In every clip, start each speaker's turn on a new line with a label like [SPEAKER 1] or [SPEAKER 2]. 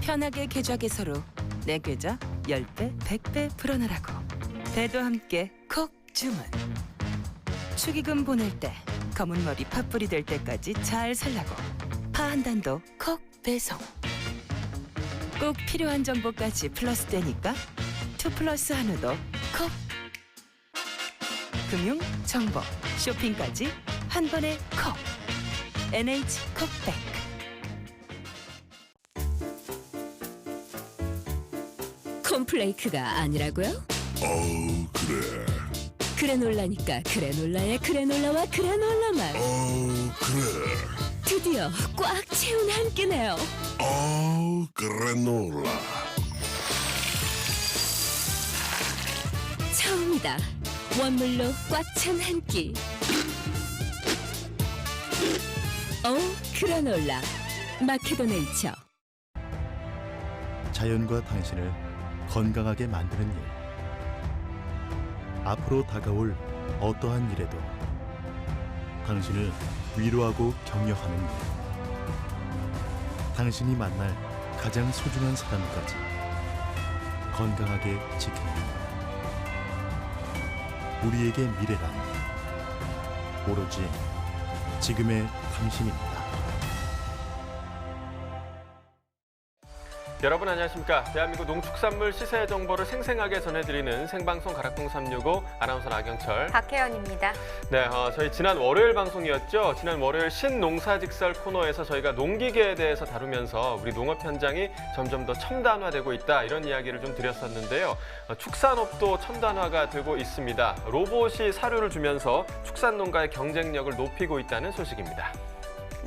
[SPEAKER 1] 편하게 계좌 개설로 내 계좌 10배, 100배 불어나라고. 배도 함께 콕 주문. 축의금 보낼 때 검은 머리 팥불이 될 때까지 잘 살라고. 파 한 단도 콕 배송. 꼭 필요한 정보까지 플러스 되니까 2플러스 한우도 콕. 금융, 정보, 쇼핑까지 한 번에 콕. NH 콕백.
[SPEAKER 2] 콤플레이크가 아니라고요?
[SPEAKER 3] 그래.
[SPEAKER 2] 그래놀라니까 그래놀라의 그래놀라와 그래놀라만
[SPEAKER 3] 그래.
[SPEAKER 2] 드디어 꽉 채운 한 끼네요.
[SPEAKER 3] 그래놀라.
[SPEAKER 2] 처음이다. 원물로 꽉 찬 한 끼. 그래놀라 마케도네이처.
[SPEAKER 4] 자연과 당신을 건강하게 만드는 일. 앞으로 다가올 어떠한 일에도 당신을 위로하고 격려하는 일. 당신이 만날 가장 소중한 사람까지 건강하게 지키는 일. 우리에게 미래란 오로지 지금의 당신입니다.
[SPEAKER 5] 여러분 안녕하십니까? 대한민국 농축산물 시세 정보를 생생하게 전해드리는 생방송 가락동 365 아나운서 나경철,
[SPEAKER 6] 박혜연입니다.
[SPEAKER 5] 네, 저희 지난 월요일 방송이었죠. 지난 월요일 신농사직설 코너에서 저희가 농기계에 대해서 다루면서 우리 농업 현장이 점점 더 첨단화되고 있다 이런 이야기를 좀 드렸었는데요. 축산업도 첨단화가 되고 있습니다. 로봇이 사료를 주면서 축산농가의 경쟁력을 높이고 있다는 소식입니다.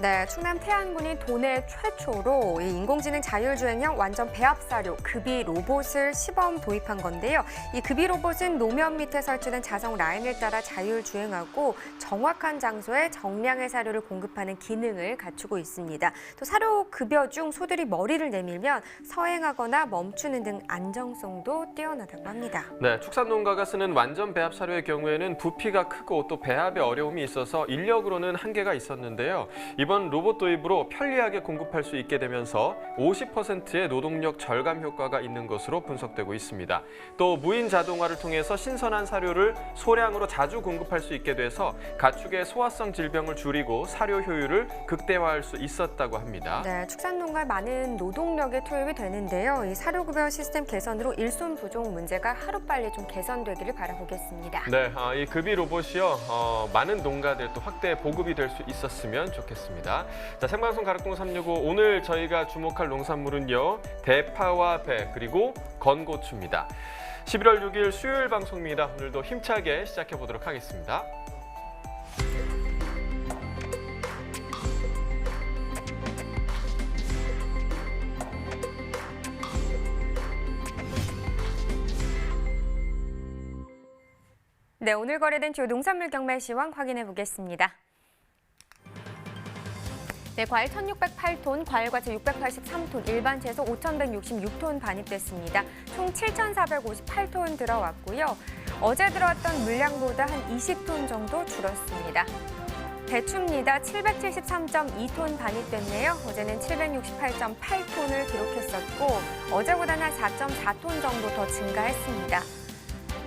[SPEAKER 6] 네, 충남 태안군이 도내 최초로 이 인공지능 자율주행형 완전 배합사료 급이 로봇을 시범 도입한 건데요. 이 급이 로봇은 노면 밑에 설치된 자석 라인을 따라 자율주행하고 정확한 장소에 정량의 사료를 공급하는 기능을 갖추고 있습니다. 또 사료 급여 중 소들이 머리를 내밀면 서행하거나 멈추는 등 안정성도 뛰어나다고 합니다.
[SPEAKER 5] 네, 축산농가가 쓰는 완전 배합 사료의 경우에는 부피가 크고 또 배합에 어려움이 있어서 인력으로는 한계가 있었는데요. 이번 로봇 도입으로 편리하게 공급할 수 있게 되면서 50%의 노동력 절감 효과가 있는 것으로 분석되고 있습니다. 또 무인 자동화를 통해서 신선한 사료를 소량으로 자주 공급할 수 있게 돼서 가축의 소화성 질병을 줄이고 사료 효율을 극대화할 수 있었다고 합니다.
[SPEAKER 6] 네, 축산농가에 많은 노동력이 투입이 되는데요. 이 사료급여 시스템 개선으로 일손 부족 문제가 하루빨리 좀 개선되기를 바라보겠습니다.
[SPEAKER 5] 네, 이 급이 로봇이요. 많은 농가들 또 확대 보급이 될 수 있었으면 좋겠습니다. 자, 생방송 가락동 365 오늘 저희가 주목할 농산물은요. 대파와 배 그리고 건고추입니다. 11월 6일 수요일 방송입니다. 오늘도 힘차게 시작해 보도록 하겠습니다.
[SPEAKER 6] 네, 오늘 거래된 주요 농산물 경매 시황 확인해 보겠습니다. 네, 과일 1,608톤, 과일과채 683톤, 일반 채소 5,166톤 반입됐습니다. 총 7,458톤 들어왔고요. 어제 들어왔던 물량보다 한 20톤 정도 줄었습니다. 배추입니다. 773.2톤 반입됐네요. 어제는 768.8톤을 기록했었고 어제보다는 한 4.4톤 정도 더 증가했습니다.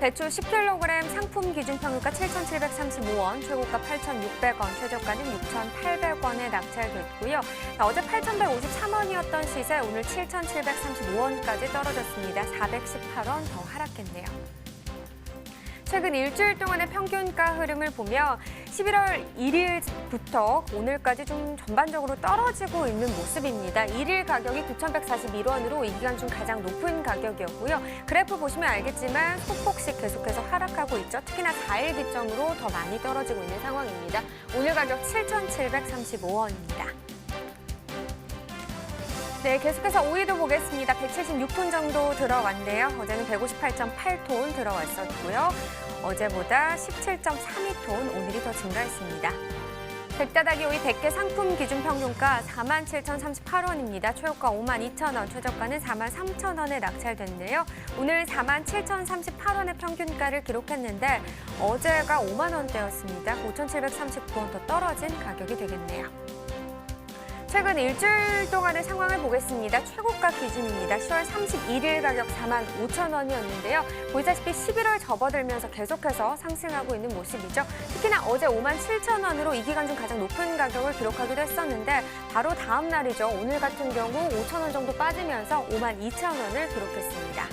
[SPEAKER 6] 배추 10kg 상품 기준 평균가 7,735원, 최고가 8,600원, 최저가는 6,800원에 낙찰됐고요. 어제 8,153원이었던 시세 오늘 7,735원까지 떨어졌습니다. 418원 더 하락했네요. 최근 일주일 동안의 평균가 흐름을 보면 11월 1일부터 오늘까지 좀 전반적으로 떨어지고 있는 모습입니다. 1일 가격이 9,141원으로 이 기간 중 가장 높은 가격이었고요. 그래프 보시면 알겠지만 소폭씩 계속해서 하락하고 있죠. 특히나 4일 기점으로 더 많이 떨어지고 있는 상황입니다. 오늘 가격 7,735원입니다. 네, 계속해서 오이도 보겠습니다. 176톤 정도 들어왔는데요. 어제는 158.8톤 들어왔었고요. 어제보다 17.32톤, 오늘이 더 증가했습니다. 백다다기 오이 100개 상품 기준 평균가 47,038원입니다. 최고가 52,000원, 최저가는 43,000원에 낙찰됐네요. 오늘 47,038원의 평균가를 기록했는데 어제가 5만 원대였습니다. 5,739원 더 떨어진 가격이 되겠네요. 최근 일주일 동안의 상황을 보겠습니다. 최고가 기준입니다. 10월 31일 가격 45,000원이었는데요. 보시다시피 11월 접어들면서 계속해서 상승하고 있는 모습이죠. 특히나 어제 57,000원으로 이 기간 중 가장 높은 가격을 기록하기도 했었는데 바로 다음 날이죠. 오늘 같은 경우 5,000원 정도 빠지면서 52,000원을 기록했습니다.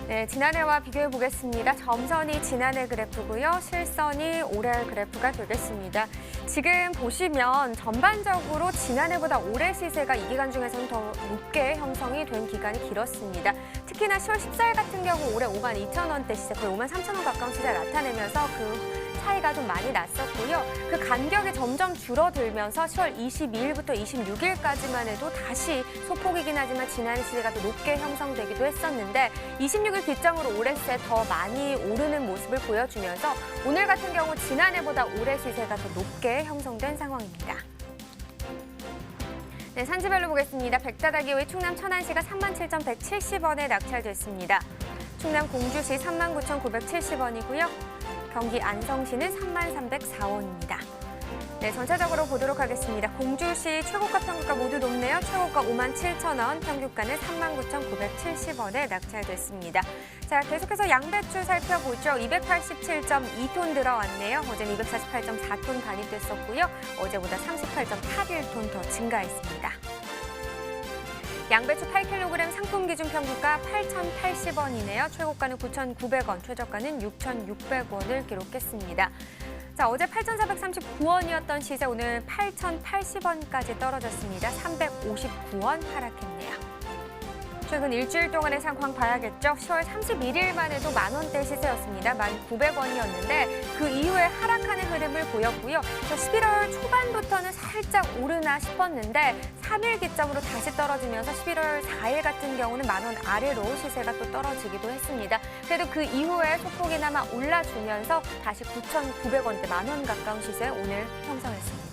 [SPEAKER 6] 네, 지난해와 비교해 보겠습니다. 점선이 지난해 그래프고요. 실선이 올해 그래프가 되겠습니다. 지금 보시면 전반적으로 지난해보다 올해 시세가 이 기간 중에서는 더 높게 형성이 된 기간이 길었습니다. 특히나 10월 14일 같은 경우 올해 52,000원대 시세, 거의 53,000원 가까운 시세를 나타내면서 그 차이가 좀 많이 났었고요. 그 간격이 점점 줄어들면서 10월 22일부터 26일까지만 해도 다시 소폭이긴 하지만 지난해 시세가 더 높게 형성되기도 했었는데 26일 기점으로 올해 시세 더 많이 오르는 모습을 보여주면서 오늘 같은 경우 지난해보다 올해 시세가 더 높게 형성된 상황입니다. 네, 산지별로 보겠습니다. 백자닭 이후에 충남 천안시가 37,170원에 낙찰됐습니다. 충남 공주시 39,970원이고요. 경기 안성시는 33,304원입니다. 네, 전체적으로 보도록 하겠습니다. 공주시 최고가 평균가 모두 높네요. 최고가 57,000원, 평균가는 39,970원에 낙찰됐습니다. 자, 계속해서 양배추 살펴보죠. 287.2톤 들어왔네요. 어제는 248.4톤 반입됐었고요. 어제보다 38.81톤 더 증가했습니다. 양배추 8kg 상품 기준 평균가 8,080원이네요. 최고가는 9,900원, 최저가는 6,600원을 기록했습니다. 자, 어제 8,439원이었던 시세 오늘 8,080원까지 떨어졌습니다. 359원 하락했네요. 최근 일주일 동안의 상황 봐야겠죠. 10월 31일만 해도 만원대 시세였습니다. 1,900원이었는데 그 이후에 하락하는 흐름을 보였고요. 11월 초반부터는 살짝 오르나 싶었는데 3일 기점으로 다시 떨어지면서 11월 4일 같은 경우는 만원 아래로 시세가 또 떨어지기도 했습니다. 그래도 그 이후에 소폭이나마 올라주면서 다시 9,900원대 만원 가까운 시세 오늘 형성했습니다.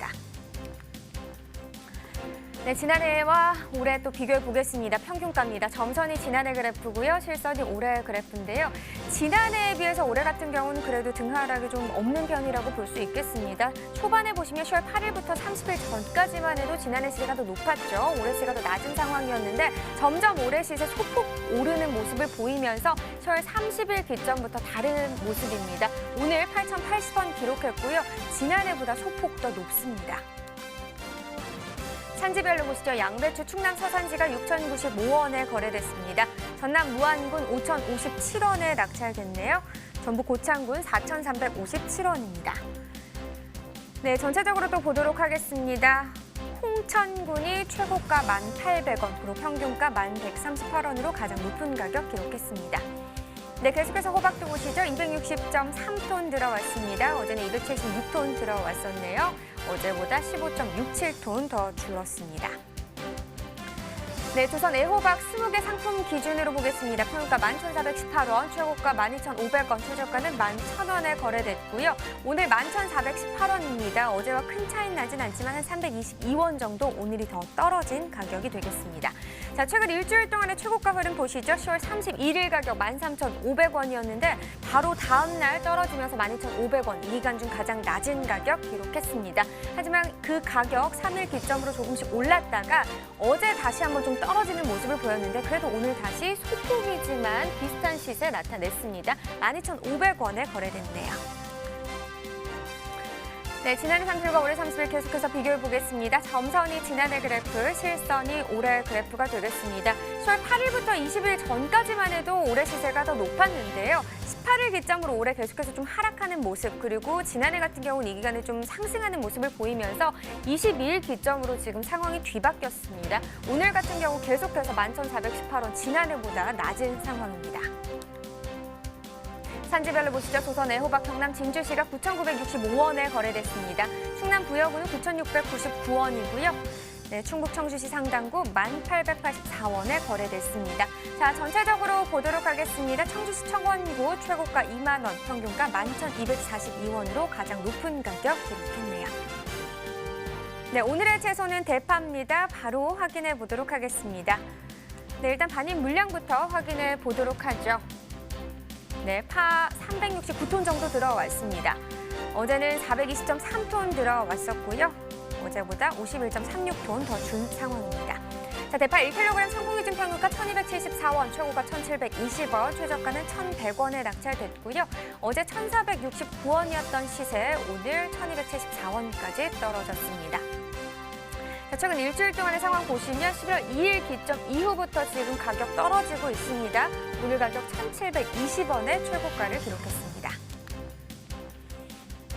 [SPEAKER 6] 네, 지난해와 올해 또 비교해 보겠습니다. 평균가입니다. 점선이 지난해 그래프고요. 실선이 올해 그래프인데요. 지난해에 비해서 올해 같은 경우는 그래도 등하락이 좀 없는 편이라고 볼 수 있겠습니다. 초반에 보시면 10월 8일부터 30일 전까지만 해도 지난해 시세가 더 높았죠. 올해 시세가 더 낮은 상황이었는데 점점 올해 시세 소폭 오르는 모습을 보이면서 10월 30일 기점부터 다른 모습입니다. 오늘 8,080원 기록했고요. 지난해보다 소폭 더 높습니다. 산지별로 보시죠. 양배추 충남 서산지가 6,095원에 거래됐습니다. 전남 무안군 5,057원에 낙찰됐네요. 전북 고창군 4,357원입니다. 네, 전체적으로 또 보도록 하겠습니다. 홍천군이 최고가 1,800원, 그리고 평균가 1,138원으로 가장 높은 가격 기록했습니다. 네, 계속해서 호박도 보시죠. 260.3톤 들어왔습니다. 어제는 276톤 들어왔었네요. 어제보다 15.67톤 더 줄었습니다. 네, 조선 애호박 20개 상품 기준으로 보겠습니다. 평균가 11,418원, 최고가 12,500원, 최저가는 11,000원에 거래됐고요. 오늘 11,418원입니다. 어제와 큰 차이는 나진 않지만 한 322원 정도 오늘이 더 떨어진 가격이 되겠습니다. 자, 최근 일주일 동안의 최고가 흐름 보시죠. 10월 31일 가격 13,500원이었는데 바로 다음 날 떨어지면서 12,500원, 이 기간 중 가장 낮은 가격 기록했습니다. 하지만 그 가격 3일 기점으로 조금씩 올랐다가 어제 다시 한번 좀 떨어지는 모습을 보였는데 그래도 오늘 다시 소폭이지만 비슷한 시세 나타냈습니다. 12,500원에 거래됐네요. 네, 지난해 30일과 올해 30일 계속해서 비교해 보겠습니다. 점선이 지난해 그래프, 실선이 올해 그래프가 되겠습니다. 10월 8일부터 20일 전까지만 해도 올해 시세가 더 높았는데요. 18일 기점으로 올해 계속해서 좀 하락하는 모습, 그리고 지난해 같은 경우는 이 기간에 좀 상승하는 모습을 보이면서 22일 기점으로 지금 상황이 뒤바뀌었습니다. 오늘 같은 경우 계속해서 11,418원, 지난해보다 낮은 상황입니다. 산지별로 보시죠. 조선 애호박 경남 진주시가 9,965원에 거래됐습니다. 충남 부여구는 9,699원이고요. 네, 충북 청주시 상당구 1,884원에 거래됐습니다. 자, 전체적으로 보도록 하겠습니다. 청주시 청원구 최고가 2만 원, 평균가 11,242원으로 가장 높은 가격 기록했네요. 네, 오늘의 채소는 대파입니다. 바로 확인해 보도록 하겠습니다. 네, 일단 반입 물량부터 확인해 보도록 하죠. 네, 파 369톤 정도 들어왔습니다. 어제는 420.3톤 들어왔었고요. 어제보다 51.36톤 더 준 상황입니다. 자, 대파 1kg 상품 기준 평균가 1,274원, 최고가 1,720원, 최저가는 1,100원에 낙찰됐고요. 어제 1,469원이었던 시세 오늘 1,274원까지 떨어졌습니다. 자, 최근 일주일 동안의 상황 보시면 11월 2일 기점 이후부터 지금 가격 떨어지고 있습니다. 오늘 가격 1,720원의 최고가를 기록했습니다.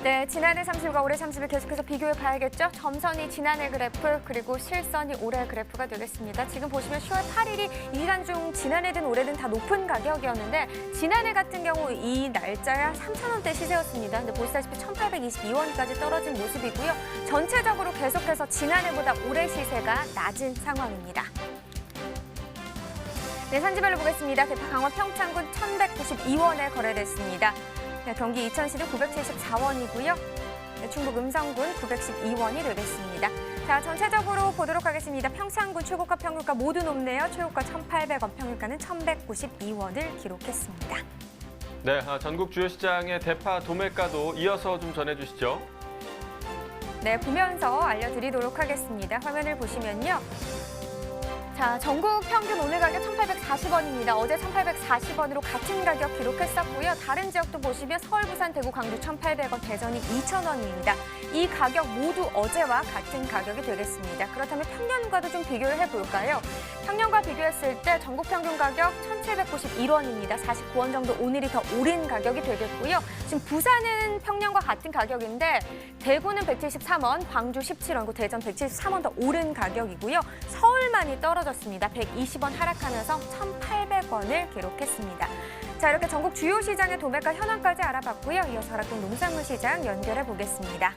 [SPEAKER 6] 네, 지난해 30일과 올해 30일 계속해서 비교해 봐야겠죠. 점선이 지난해 그래프 그리고 실선이 올해 그래프가 되겠습니다. 지금 보시면 10월 8일이 이 기간 중 지난해든 올해든 다 높은 가격이었는데 지난해 같은 경우 이 날짜야 3,000원대 시세였습니다. 근데 보시다시피 1,822원까지 떨어진 모습이고요. 전체적으로 계속해서 지난해보다 올해 시세가 낮은 상황입니다. 네, 산지별로 보겠습니다. 대파 강원 평창군 1,192원에 거래됐습니다. 네, 경기 이천시는 974원이고요. 네, 충북 음성군 912원이 되겠습니다. 자, 전체적으로 보도록 하겠습니다. 평창군 최고가 평균가 모두 높네요. 최고가 1,800원, 평균가는 1,192원을 기록했습니다.
[SPEAKER 5] 네, 전국 주요 시장의 대파 도매가도 이어서 좀 전해주시죠.
[SPEAKER 6] 네, 보면서 알려드리도록 하겠습니다. 화면을 보시면요. 자, 전국 평균 오늘 가격 1,840원입니다. 어제 1,840원으로 같은 가격 기록했었고요. 다른 지역도 보시면 서울, 부산, 대구, 광주 1,800원, 대전이 2,000원입니다. 이 가격 모두 어제와 같은 가격이 되겠습니다. 그렇다면 평년과도 좀 비교를 해볼까요? 평년과 비교했을 때 전국 평균 가격 1,791원입니다. 49원 정도 오늘이 더 오른 가격이 되겠고요. 지금 부산은 평년과 같은 가격인데 대구는 173원, 광주 17원, 대전 173원 더 오른 가격이고요. 서울만이 떨어졌습니다. 120원 하락하면서 1,800원을 기록했습니다. 자, 이렇게 전국 주요 시장의 도매가 현황까지 알아봤고요. 이어서 가락동 농산물 시장 연결해 보겠습니다.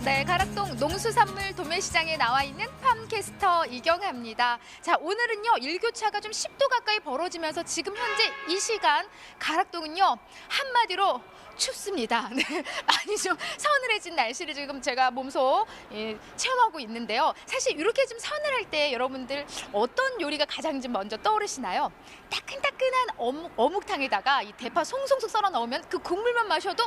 [SPEAKER 7] 네, 가락동 농수산물 도매시장에 나와 있는 팜캐스터 이경아입니다. 자, 오늘은요, 일교차가 좀 10도 가까이 벌어지면서 지금 현재 이 시간 가락동은요, 한마디로 춥습니다. 네, 많이 좀 서늘해진 날씨를 지금 제가 몸소 체험하고 있는데요. 사실 이렇게 좀 서늘할 때 여러분들 어떤 요리가 가장 좀 먼저 떠오르시나요? 따끈따끈한 어묵탕에다가 이 대파 송송송 썰어 넣으면 그 국물만 마셔도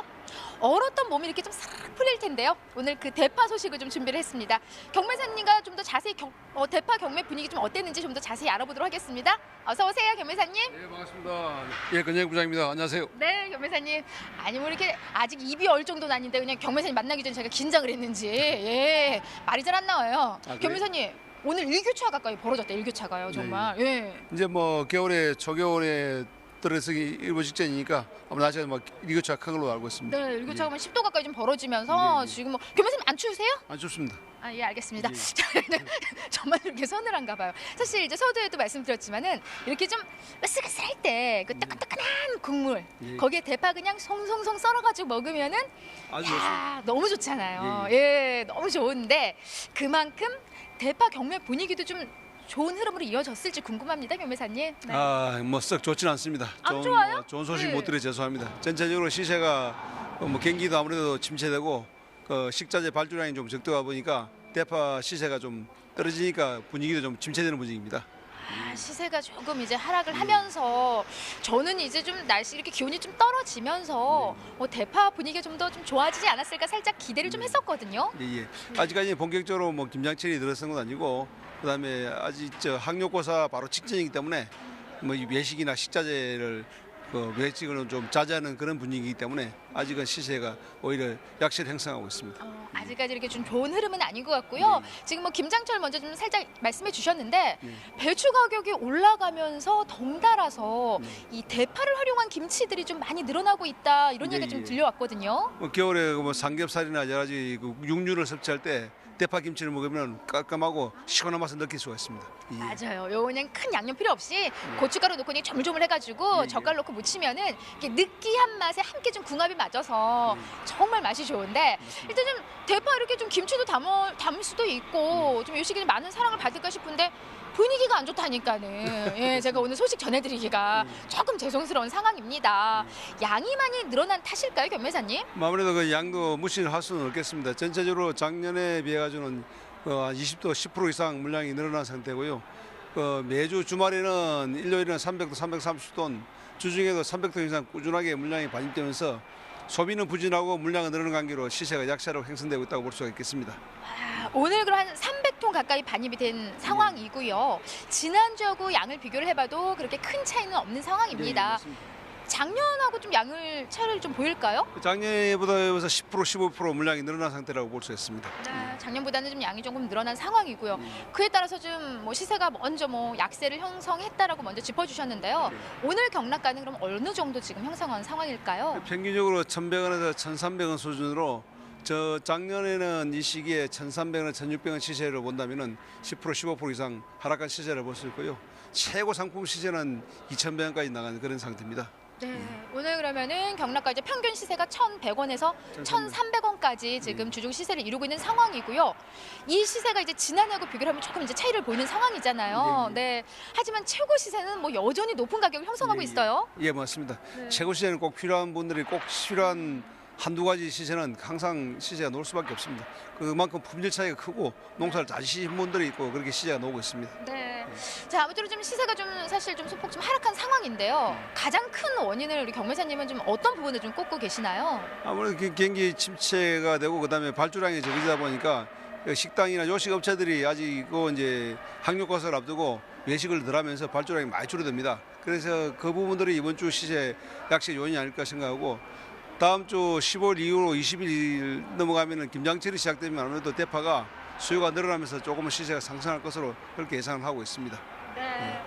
[SPEAKER 7] 얼었던 몸이 이렇게 좀 싹 풀릴 텐데요. 오늘 그 대파 소식을 좀 준비를 했습니다. 경매사님과 좀 더 자세히 대파 경매 분위기 좀 어땠는지 좀 더 자세히 알아보도록 하겠습니다. 어서 오세요, 경매사님.
[SPEAKER 8] 네, 반갑습니다. 예, 권영익 부장입니다. 안녕하세요.
[SPEAKER 7] 네, 경매사님. 아니 뭐 이렇게 아직 입이 얼 정도는 아닌데 그냥 경매사님 만나기 전에 제가 긴장을 했는지 말이 잘 안 나와요.
[SPEAKER 8] 그래요?
[SPEAKER 7] 경매사님, 오늘 일교차 가까이 벌어졌대. 일교차가요, 정말.
[SPEAKER 8] 이제 뭐 겨울에 초겨울에 들어서기 일부 직전이니까 아마 날씨가 막 일교차가 큰 걸로 알고 있습니다.
[SPEAKER 7] 네, 일교차가 한 10도 가까이 좀 벌어지면서 지금 뭐 경매사님 안 추우세요?
[SPEAKER 8] 안 춥습니다.
[SPEAKER 7] 아, 예, 알겠습니다. 정말 이렇게 서늘한가 봐요. 사실 이제 서두에도 말씀드렸지만은 이렇게 좀 으쓱으쓱할 때 그 따끈따끈한 국물 거기에 대파 그냥 송송송 썰어가지고 먹으면은
[SPEAKER 8] 아주
[SPEAKER 7] 너무 좋잖아요. 예, 너무 좋은데 그만큼 대파 경매 분위기도 좀 좋은 흐름으로 이어졌을지 궁금합니다, 경매사님. 네.
[SPEAKER 8] 뭐 썩 좋지는 않습니다.
[SPEAKER 7] 안 좋아요?
[SPEAKER 8] 좋은 소식
[SPEAKER 7] 네.
[SPEAKER 8] 못 드려 죄송합니다. 전체적으로 시세가 뭐 경기도 아무래도 침체되고 식자재 발주량이 좀 적다가 보니까 대파 시세가 좀 떨어지니까 분위기도 좀 침체되는 분위기입니다.
[SPEAKER 7] 시세가 조금 이제 하락을 하면서 저는 이제 좀 날씨 이렇게 기온이 좀 떨어지면서 대파 분위기가 좀 더 좀 좋아지지 않았을까 살짝 기대를 좀 했었거든요.
[SPEAKER 8] 예. 아직까지 본격적으로 뭐 김장철이 들어선 건 아니고 그다음에 아직 학력고사 바로 직전이기 때문에 뭐 외식이나 식자재를 외식을 좀 자제하는 그런 분위기이기 때문에 아직은 시세가 오히려 약세를 형성하고 있습니다.
[SPEAKER 7] 아직까지 이렇게 좀 좋은 흐름은 아닌 것 같고요. 지금 뭐 김장철 먼저 좀 살짝 말씀해 주셨는데 배추 가격이 올라가면서 덩달아서 이 대파를 활용한 김치들이 좀 많이 늘어나고 있다 이런 얘기가 좀 들려왔거든요.
[SPEAKER 8] 겨울에 뭐 삼겹살이나 여러 가지 육류를 섭취할 때 대파 김치를 먹으면 깔끔하고 시원한 맛을 느낄 수가 있습니다.
[SPEAKER 7] 맞아요. 요 그냥 큰 양념 필요 없이 고춧가루 넣고 그냥 조물조물 해가지고 젓갈 넣고 무치면은 이렇게 느끼한 맛에 함께 좀 궁합이 맞아서 정말 맛이 좋은데 일단 좀 대파 이렇게 좀 김치도 담을 수도 있고 좀 요 시기에 많은 사랑을 받을까 싶은데 분위기가 안 좋다니까는 제가 오늘 소식 전해드리기가 조금 죄송스러운 상황입니다. 양이 많이 늘어난 탓일까요, 경매사님?
[SPEAKER 8] 아무래도 그 양도 무시할 수는 없겠습니다. 전체적으로 작년에 비해 가지고는 20도 10% 이상 물량이 늘어난 상태고요. 매주 주말에는 일요일에는 300도 330톤, 주중에도 300톤 이상 꾸준하게 물량이 반입되면서 소비는 부진하고 물량은 늘어난 관계로 시세가 약세로 형성되고 있다고 볼 수가 있겠습니다.
[SPEAKER 7] 오늘 그럼 한 300톤 가까이 반입이 된 상황이고요. 지난주하고 양을 비교를 해봐도 그렇게 큰 차이는 없는 상황입니다.
[SPEAKER 8] 맞습니다.
[SPEAKER 7] 작년하고 좀 양을 차이를 좀 보일까요?
[SPEAKER 8] 작년보다 10% 15% 물량이 늘어난 상태라고 볼 수 있습니다.
[SPEAKER 7] 작년보다는 좀 양이 조금 늘어난 상황이고요. 그에 따라서 좀 뭐 시세가 먼저 뭐 약세를 형성했다라고 먼저 짚어주셨는데요. 오늘 경락가는 그럼 어느 정도 지금 형성한 상황일까요?
[SPEAKER 8] 평균적으로 1,100원에서 1,300원 수준으로 저 작년에는 이 시기에 1,300원, 1,600원 시세를 본다면은 10% 15% 이상 하락한 시세를 볼 수 있고요. 최고 상품 시세는 2,100원까지 나가는 그런 상태입니다.
[SPEAKER 7] 네, 오늘 그러면은 경락가 이제 평균 시세가 1,100원에서 1,300원까지 지금 주중 시세를 이루고 있는 상황이고요. 이 시세가 이제 지난해하고 비교를 하면 조금 이제 차이를 보이는 상황이잖아요. 네. 하지만 최고 시세는 뭐 여전히 높은 가격을 형성하고 있어요.
[SPEAKER 8] 예, 맞습니다.
[SPEAKER 7] 네.
[SPEAKER 8] 최고 시세는 꼭 필요한 분들이 꼭 필요한 한두 가지 시세는 항상 시세가 놓을 수밖에 없습니다. 그만큼 품질 차이가 크고 농사를 잘 지신 분들이 있고 그렇게 시세가 나오고 있습니다.
[SPEAKER 7] 네. 자, 아무쪼록 좀 시세가 좀 사실 좀 소폭 좀 하락한 상황인데요. 가장 큰 원인을 우리 경매사님은 좀 어떤 부분을 좀 꼽고 계시나요?
[SPEAKER 8] 아무래도 경기 침체가 되고 그다음에 발주량이 적어지다 보니까 식당이나 요식업체들이 아직 이제 학력고사를 앞두고 외식을 덜 하면서 발주량이 많이 줄어듭니다. 그래서 그 부분들이 이번 주 시세 약세 요인이 아닐까 생각하고 다음 주 10월 이후로 20일 넘어가면은 김장철이 시작되면 아무래도 대파가 수요가 늘어나면서 조금은 시세가 상승할 것으로 그렇게 예상을 하고 있습니다.
[SPEAKER 7] 네.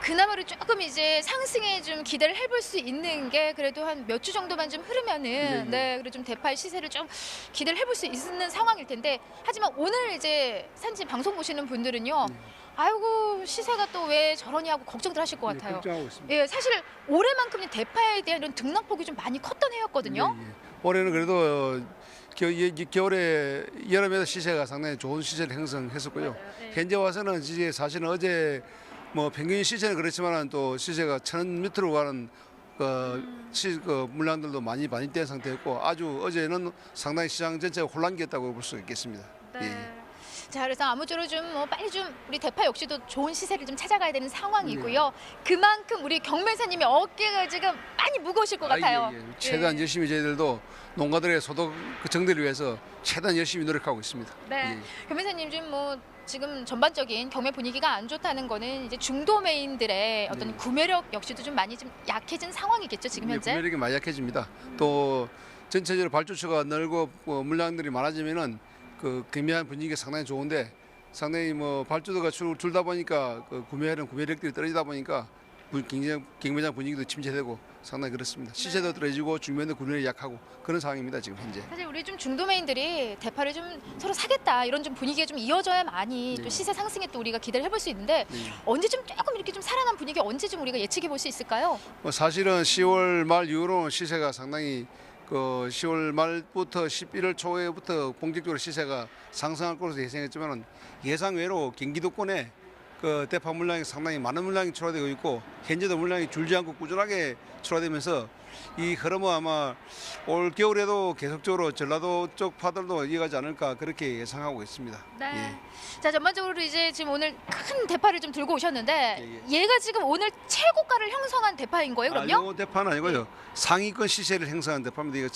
[SPEAKER 7] 그나마로 조금 이제 상승에 좀 기대를 해볼 수 있는 게 그래도 한 몇 주 정도만 좀 흐르면은 네, 그래도 좀 대파의 시세를 좀 기대를 해볼 수 있는 상황일 텐데 하지만 오늘 이제 산지 방송 보시는 분들은요. 아이고 시세가 또 왜 저러니 하고 걱정들 하실 것 같아요.
[SPEAKER 8] 걱정하고 있습니다.
[SPEAKER 7] 예, 사실 올해만큼 대파에 대한 이런 등락폭이 좀 많이 컸던 해였거든요.
[SPEAKER 8] 올해는 그래도 겨울에 여름에도 시세가 상당히 좋은 시세를 형성했었고요. 현재 와서는 이제 사실은 어제 뭐 평균 시세는 그렇지만 또 시세가 1,000원 밑으로 가는 그 물량들도 많이 반입된 상태였고 아주 어제는 상당히 시장 전체가 혼란기였다고 볼 수 있겠습니다. 예.
[SPEAKER 7] 자, 그래서 아무쪼록 좀 빨리 좀 우리 대파 역시도 좋은 시세를 좀 찾아가야 되는 상황이고요. 그만큼 우리 경매사님이 어깨가 지금 많이 무거우실 것 같아요.
[SPEAKER 8] 최대한 열심히 저희들도 농가들의 소득 정대를 위해서 최대한 열심히 노력하고 있습니다.
[SPEAKER 7] 네, 경매사님 지금 전반적인 경매 분위기가 안 좋다는 거는 이제 중도매인들의 어떤 구매력 역시도 좀 많이 좀 약해진 상황이겠죠, 지금 현재?
[SPEAKER 8] 구매력이 많이 약해집니다. 또 전체적으로 발주처가 늘고 물량들이 많아지면은 그 경매한 분위기가 상당히 좋은데 상당히 뭐 발주도가 줄다 보니까 그 구매력들이 떨어지다 보니까 경매장 분위기도 침체되고 상당히 그렇습니다. 시세도 떨어지고 중매도 구매력이 약하고 그런 상황입니다 지금 현재.
[SPEAKER 7] 사실 우리 좀 중도매인들이 대파를 좀 서로 사겠다 이런 좀 분위기가 좀 이어져야 많이 또 시세 상승에 또 우리가 기대를 해볼 수 있는데 언제 좀 조금 이렇게 좀 살아난 분위기 언제 좀 우리가 예측해 볼 수 있을까요?
[SPEAKER 8] 사실은 10월 말 이후로 시세가 상당히 10월 말부터 11월 초에부터 본격적으로 시세가 상승할 것으로 예상했지만 예상외로 경기도권에 대파 물량이 상당히 많은 물량이 출하되고 있고 현재도 물량이 줄지 않고 꾸준하게 출하되면서 이 흐름은 아마 올 겨울에도 계속적으로 전라도 쪽 파들도 이어가지 않을까 그렇게 예상하고 있습니다.
[SPEAKER 7] 네. 자, 전반적으로 이제 지금 오늘 큰 대파를 좀 들고 오셨는데 얘가 지금 오늘 최고가를 형성한 대파인 거예요, 그럼요?
[SPEAKER 8] 이 대파는 아니고요. 상위권 시세를 형성한 대파입니다. 이거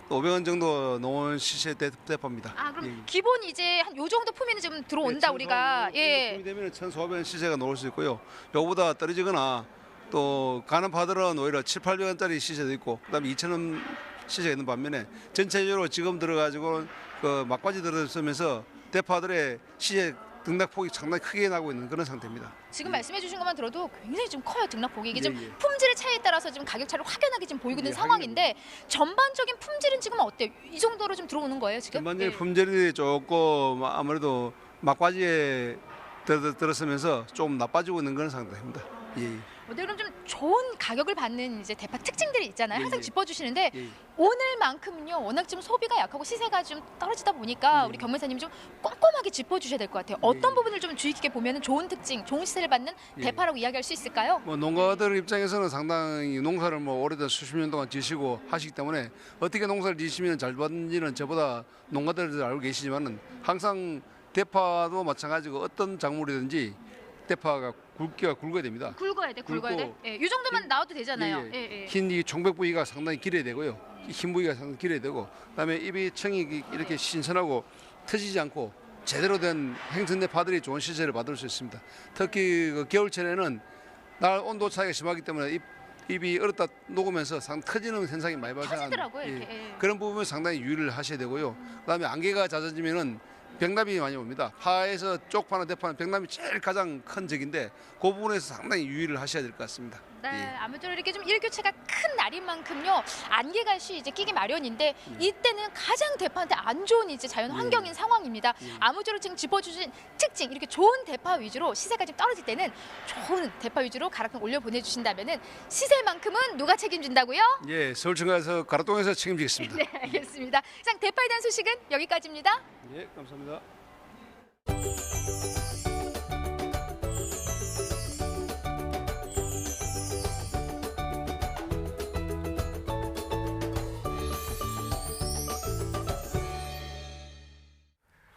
[SPEAKER 8] 1,500원 정도 놓은 시세 대파입니다.
[SPEAKER 7] 아, 그럼 기본 이제 한 요 정도 품위는 지금 들어온다 우리가.
[SPEAKER 8] 품이 되면 1,400원 시세가 나올 수 있고요. 요거보다 떨어지거나 또 가는 파들은 오히려 700~800원짜리 시세도 있고 그다음에 2,000원 시세가 있는 반면에 전체적으로 지금 들어가지고 막바지 들어서면서 대파들의 시세 등락폭이 상당히 크게 나고 있는 그런 상태입니다.
[SPEAKER 7] 지금 말씀해 주신 것만 들어도 굉장히 좀 커요, 등락폭이. 이게 좀 품질의 차이에 따라서 지금 가격 차를 확연하게 지금 보이고 있는 상황인데 전반적인 품질은 지금 어때요? 이 정도로 좀 들어오는 거예요, 지금?
[SPEAKER 8] 전반적인 품질이 조금 아무래도 막바지에 들어서면서 좀 나빠지고 있는 그런 상태입니다.
[SPEAKER 7] 그럼 좀 좋은 가격을 받는 이제 대파 특징들이 있잖아요. 항상 짚어주시는데 오늘만큼은요 워낙 좀 소비가 약하고 시세가 좀 떨어지다 보니까 우리 경매사님 좀 꼼꼼하게 짚어주셔야 될 것 같아요. 어떤 부분을 좀 주의 깊게 보면 좋은 특징, 좋은 시세를 받는 대파라고 이야기할 수 있을까요?
[SPEAKER 8] 농가들 입장에서는 상당히 농사를 오래된 수십 년 동안 지시고 하시기 때문에 어떻게 농사를 지시면 잘 받는지는 저보다 농가들도 알고 계시지만은 항상 대파도 마찬가지고 어떤 작물이든지 대파가 굵기가 굵어야 됩니다.
[SPEAKER 7] 굵어야 돼.
[SPEAKER 8] 굵고
[SPEAKER 7] 예, 이 정도만 나와도 되잖아요.
[SPEAKER 8] 예. 흰 이 종백 부위가 상당히 길어야 되고요. 흰 부위가 상당히 길어야 되고 그다음에 잎이 청이 이렇게 신선하고 터지지 않고 제대로 된 행성 대파들이 좋은 시세를 받을 수 있습니다. 특히 그 겨울철에는 날 온도 차이가 심하기 때문에 잎이 얼었다 녹으면서 터지는 현상이 많이 발생하는
[SPEAKER 7] 터지더라고요, 이렇게. 예.
[SPEAKER 8] 그런 부분은 상당히 유의를 하셔야 되고요. 그다음에 안개가 잦아지면은 병납이 많이 옵니다. 파에서 쪽파나 대파는 병납이 제일 가장 큰 적인데 그 부분에서 상당히 유의를 하셔야 될 것 같습니다.
[SPEAKER 7] 네,
[SPEAKER 8] 예.
[SPEAKER 7] 아무쪼록 이렇게 좀 일교차가 큰 날인 만큼요 안개가시 이제 끼기 마련인데 이때는 가장 대파한테 안 좋은 이제 자연 환경인 상황입니다. 아무쪼록 지금 짚어주신 특징 이렇게 좋은 대파 위주로 시세가 좀 떨어질 때는 좋은 대파 위주로 가락동 올려 보내주신다면은 시세만큼은 누가 책임진다고요?
[SPEAKER 8] 예, 서울청가에서 가락동에서 책임지겠습니다.
[SPEAKER 7] 네, 알겠습니다. 이상 대파에 대한 소식은 여기까지입니다.
[SPEAKER 8] 예, 감사합니다.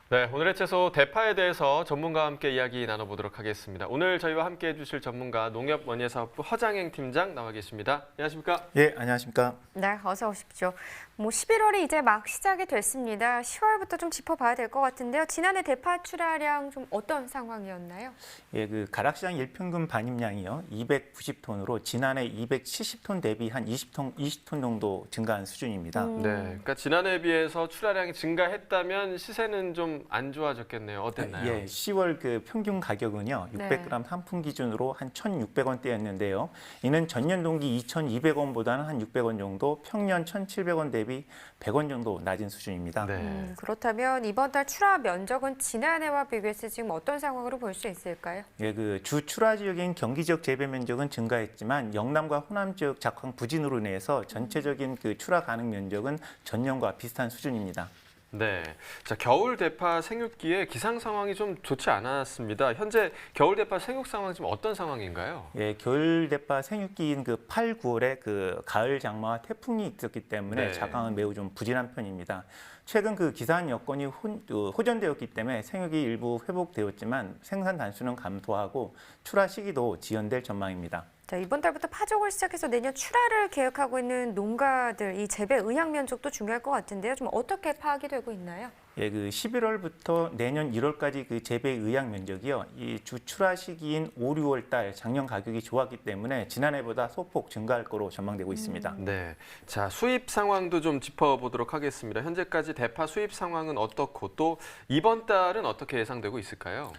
[SPEAKER 5] 네, 오늘의 채소 대파에 대해서 전문가와 함께 이야기 나눠보도록 하겠습니다. 오늘 저희와 함께 해주실 전문가 농협원예사업부 허장행 팀장 나와 계십니다. 안녕하십니까?
[SPEAKER 4] 예, 안녕하십니까?
[SPEAKER 6] 네, 어서 오십시오. 11월이 이제 막 시작이 됐습니다. 10월부터 좀 짚어봐야 될 것 같은데요. 지난해 대파 출하량 좀 어떤 상황이었나요?
[SPEAKER 9] 예, 그 가락시장 일평균 반입량이요 290톤으로 지난해 270톤 대비 한 20톤 정도 증가한 수준입니다.
[SPEAKER 5] 네, 그러니까 지난해에 비해서 출하량이 증가했다면 시세는 좀 안 좋아졌겠네요. 어땠나요?
[SPEAKER 9] 예, 10월 그 평균 가격은요 600g 상품 기준으로 한 1,600원대였는데요. 이는 전년 동기 2,200원보다는 한 600원 정도, 평년 1,700원 대비 100원 정도 낮은 수준입니다.
[SPEAKER 5] 네.
[SPEAKER 6] 그렇다면 이번 달 출하 면적은 지난해와 비교해서 지금 어떤 상황으로 볼 수 있을까요?
[SPEAKER 9] 예, 그 주 출하 지역인 경기 지역 재배 면적은 증가했지만 영남과 호남 지역 작황 부진으로 인해서 전체적인 그 출하 가능 면적은 전년과 비슷한 수준입니다.
[SPEAKER 5] 네, 자 겨울 대파 생육기에 기상 상황이 좀 좋지 않았습니다. 현재 겨울 대파 생육 상황 지금 어떤 상황인가요?
[SPEAKER 9] 예, 겨울 대파 생육기인 그 8, 9월에 그 가을 장마와 태풍이 있었기 때문에
[SPEAKER 5] 네.
[SPEAKER 9] 작황은 매우 좀 부진한 편입니다. 최근 그 기상 여건이 호전되었기 때문에 생육이 일부 회복되었지만 생산 단수는 감소하고 출하 시기도 지연될 전망입니다.
[SPEAKER 6] 자, 이번 달부터 파종을 시작해서 내년 출하를 계획하고 있는 농가들 이 재배 의향 면적도 중요할 것 같은데요. 좀 어떻게 파악이 되고 있나요?
[SPEAKER 9] 예, 그 11월부터 내년 1월까지 그 재배 의향 면적이요. 이 주 출하 시기인 5, 6월 달 작년 가격이 좋았기 때문에 지난해보다 소폭 증가할 거로 전망되고 있습니다.
[SPEAKER 5] 네, 자 수입 상황도 좀 짚어보도록 하겠습니다. 현재까지 대파 수입 상황은 어떻고 또 이번 달은 어떻게 예상되고 있을까요?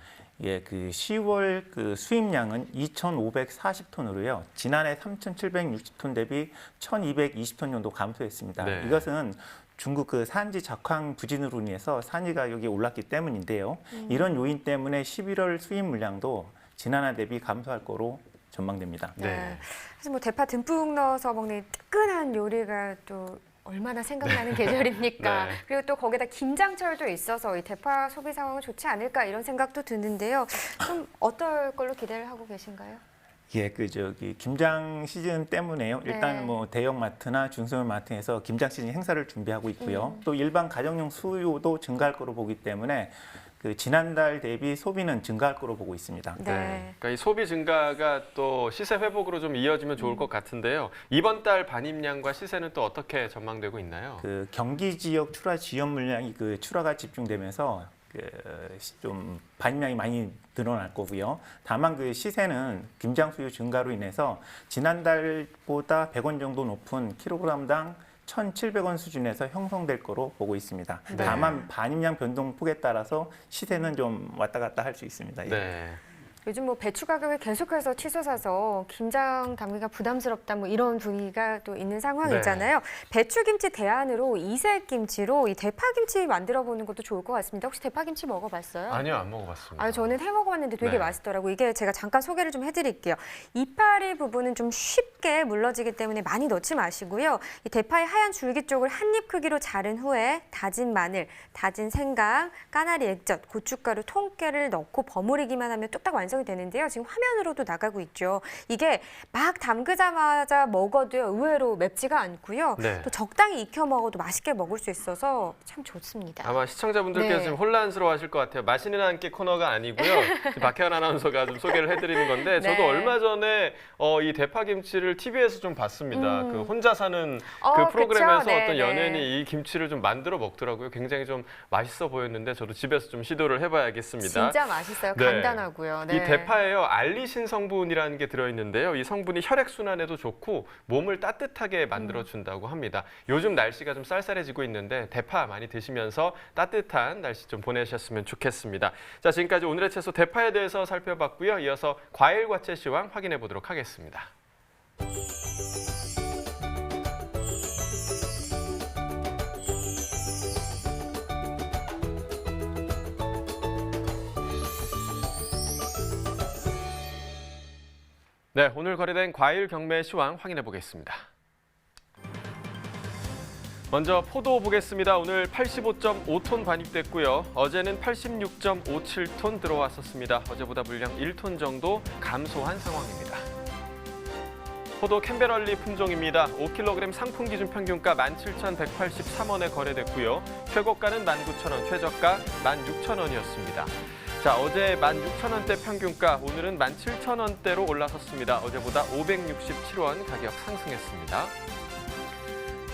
[SPEAKER 9] 예, 그 10월 그 수입량은 2,540톤으로요. 지난해 3,760톤 대비 1,220톤 정도 감소했습니다.
[SPEAKER 5] 네.
[SPEAKER 9] 이것은 중국 그 산지 작황 부진으로 인해서 산지 가격이 올랐기 때문인데요. 이런 요인 때문에 11월 수입 물량도 지난해 대비 감소할 거로 전망됩니다.
[SPEAKER 5] 네.
[SPEAKER 6] 사실 뭐 대파 듬뿍 넣어서 먹는 뜨끈한 요리가 또 얼마나 생각나는 계절입니까?
[SPEAKER 5] 네.
[SPEAKER 6] 그리고 또 거기다 김장철도 있어서 이 대파 소비 상황은 좋지 않을까 이런 생각도 드는데요. 좀 어떨 걸로 기대를 하고 계신가요?
[SPEAKER 9] 예, 그 김장 시즌 때문에요. 일단
[SPEAKER 6] 네.
[SPEAKER 9] 뭐 대형 마트나 중소형 마트에서 김장 시즌 행사를 준비하고 있고요. 또 일반 가정용 수요도 증가할 거로 보기 때문에 그 지난달 대비 소비는 증가할 거로 보고 있습니다.
[SPEAKER 6] 네.
[SPEAKER 5] 그러니까 이 소비 증가가 또 시세 회복으로 좀 이어지면 좋을 것 같은데요. 이번 달 반입량과 시세는 또 어떻게 전망되고 있나요?
[SPEAKER 9] 그 경기 지역 출하 지연 물량이 그 출하가 집중되면서 좀 반입량이 많이 늘어날 거고요. 다만 그 시세는 김장 수요 증가로 인해서 지난달보다 100원 정도 높은 킬로그램당 1,700원 수준에서 형성될 거로 보고 있습니다.
[SPEAKER 5] 네.
[SPEAKER 9] 다만 반입량 변동폭에 따라서 시세는 좀 왔다 갔다 할 수 있습니다. 예.
[SPEAKER 5] 네.
[SPEAKER 6] 요즘 뭐 배추 가격이 계속해서 치솟아서 김장 담기가 부담스럽다 뭐 이런 분위기가 또 있는 상황이잖아요. 배추김치 대안으로 이색 김치로 이 대파김치 만들어 보는 것도 좋을 것 같습니다. 혹시 대파김치 먹어봤어요?
[SPEAKER 5] 아니요, 안 먹어봤습니다.
[SPEAKER 6] 아, 저는 해 먹어봤는데 되게
[SPEAKER 5] 네.
[SPEAKER 6] 맛있더라고요. 이게 제가 잠깐 소개를 좀 해드릴게요. 이파리 부분은 좀 쉽게 물러지기 때문에 많이 넣지 마시고요. 이 대파의 하얀 줄기 쪽을 한 입 크기로 자른 후에 다진 마늘, 다진 생강, 까나리 액젓, 고춧가루, 통깨를 넣고 버무리기만 하면 뚝딱 완성 완성이 되는데요. 지금 화면으로도 나가고 있죠. 이게 막 담그자마자 먹어도 의외로 맵지가 않고요.
[SPEAKER 5] 네.
[SPEAKER 6] 또 적당히 익혀 먹어도 맛있게 먹을 수 있어서 참 좋습니다.
[SPEAKER 5] 아마 시청자분들께서
[SPEAKER 6] 네.
[SPEAKER 5] 지금 혼란스러워하실 것 같아요. 맛있는 한 끼 코너가 아니고요. 지금 박혜연 아나운서가 좀 소개를 해드리는 건데 저도
[SPEAKER 6] 네.
[SPEAKER 5] 얼마 전에 이 대파김치를 TV에서 좀 봤습니다. 그 혼자 사는 그 프로그램에서
[SPEAKER 6] 그쵸? 네,
[SPEAKER 5] 어떤
[SPEAKER 6] 네.
[SPEAKER 5] 연예인이 이 김치를 좀 만들어 먹더라고요. 굉장히 좀 맛있어 보였는데 저도 집에서 좀 시도를 해봐야겠습니다.
[SPEAKER 6] 진짜 맛있어요.
[SPEAKER 5] 네.
[SPEAKER 6] 간단하고요. 네.
[SPEAKER 5] 이 대파에요 알리신 성분이라는 게 들어있는데요. 이 성분이 혈액 순환에도 좋고 몸을 따뜻하게 만들어준다고 합니다. 요즘 날씨가 좀 쌀쌀해지고 있는데 대파 많이 드시면서 따뜻한 날씨 좀 보내셨으면 좋겠습니다. 자, 지금까지 오늘의 채소 대파에 대해서 살펴봤고요. 이어서 과일 과채 시황 확인해 보도록 하겠습니다. 네, 오늘 거래된 과일 경매 시황 확인해 보겠습니다. 먼저 포도 보겠습니다. 오늘 85.5톤 반입됐고요. 어제는 86.57톤 들어왔었습니다. 어제보다 물량 1톤 정도 감소한 상황입니다. 포도 캠베럴리 품종입니다. 5kg 상품 기준 평균가 17,183원에 거래됐고요. 최고가는 19,000원, 최저가 16,000원이었습니다. 자, 어제 16,000원대 평균가, 오늘은 17,000원대로 올라섰습니다. 어제보다 567원 가격 상승했습니다.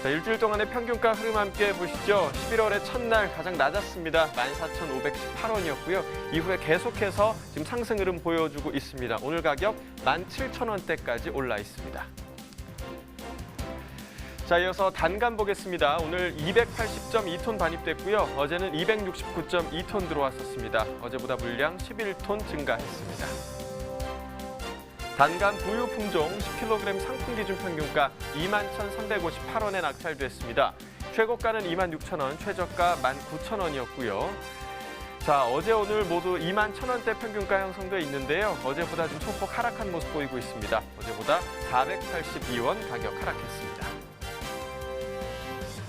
[SPEAKER 5] 자, 일주일 동안의 평균가 흐름 함께 보시죠. 11월의 첫날 가장 낮았습니다. 14,518원이었고요. 이후에 계속해서 지금 상승 흐름 보여주고 있습니다. 오늘 가격 17,000원대까지 올라 있습니다. 자, 이어서 단감 보겠습니다. 오늘 280.2톤 반입됐고요. 어제는 269.2톤 들어왔었습니다. 어제보다 물량 11톤 증가했습니다. 단감 부유 품종 10kg 상품 기준 평균가 21,358원에 낙찰됐습니다. 최고가는 26,000원, 최저가 19,000원이었고요. 자, 어제 오늘 모두 21,000원대 평균가 형성돼 있는데요. 어제보다 좀 소폭 하락한 모습 보이고 있습니다. 어제보다 482원 가격 하락했습니다.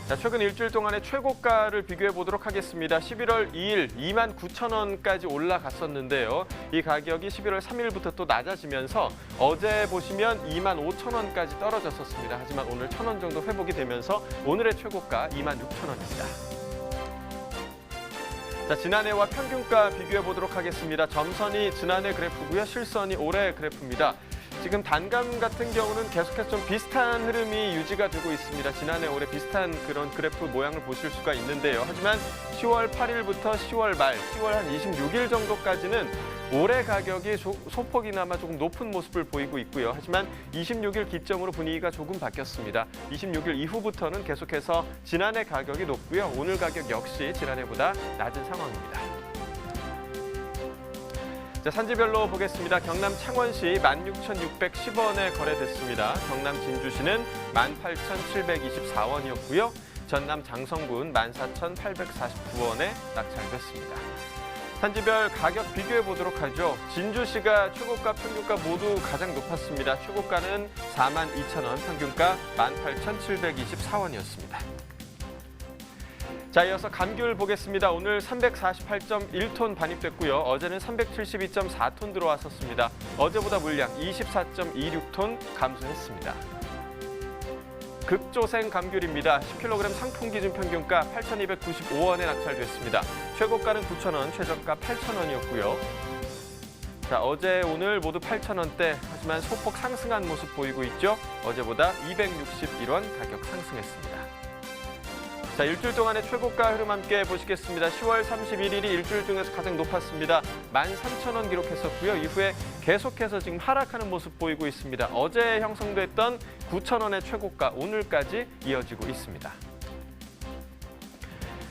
[SPEAKER 5] 자, 최근 일주일 동안의 최고가를 비교해 보도록 하겠습니다. 11월 2일 29,000원까지 올라갔었는데요. 이 가격이 11월 3일부터 또 낮아지면서 어제 보시면 25,000원까지 떨어졌었습니다. 하지만 오늘 1,000원 정도 회복이 되면서 오늘의 최고가 26,000원입니다. 자, 지난해와 평균가 비교해 보도록 하겠습니다. 점선이 지난해 그래프고요. 실선이 올해 그래프입니다. 지금 단감 같은 경우는 계속해서 좀 비슷한 흐름이 유지가 되고 있습니다. 지난해 올해 비슷한 그런 그래프 모양을 보실 수가 있는데요. 하지만 10월 8일부터 10월 말, 10월 한 26일 정도까지는 올해 가격이 소폭이나마 조금 높은 모습을 보이고 있고요. 하지만 26일 기점으로 분위기가 조금 바뀌었습니다. 26일 이후부터는 계속해서 지난해 가격이 높고요. 오늘 가격 역시 지난해보다 낮은 상황입니다. 자, 산지별로 보겠습니다. 경남 창원시 16,610원에 거래됐습니다. 경남 진주시는 18,724원이었고요. 전남 장성군 14,849원에 낙찰됐습니다. 산지별 가격 비교해 보도록 하죠. 진주시가 최고가, 평균가 모두 가장 높았습니다. 최고가는 42,000원, 평균가 18,724원이었습니다. 자, 이어서 감귤 보겠습니다. 오늘 348.1톤 반입됐고요. 어제는 372.4톤 들어왔었습니다. 어제보다 물량 24.26톤 감소했습니다. 극조생 감귤입니다. 10kg 상품 기준 평균가 8,295원에 낙찰됐습니다. 최고가는 9,000원, 최저가 8,000원이었고요. 자, 어제 오늘 모두 8,000원대, 하지만 소폭 상승한 모습 보이고 있죠. 어제보다 261원 가격 상승했습니다. 자, 일주일 동안의 최고가 흐름 함께 보시겠습니다. 10월 31일이 일주일 중에서 가장 높았습니다. 13,000원 기록했었고요. 이후에 계속해서 지금 하락하는 모습 보이고 있습니다. 어제 형성됐던 9,000원의 최고가 오늘까지 이어지고 있습니다.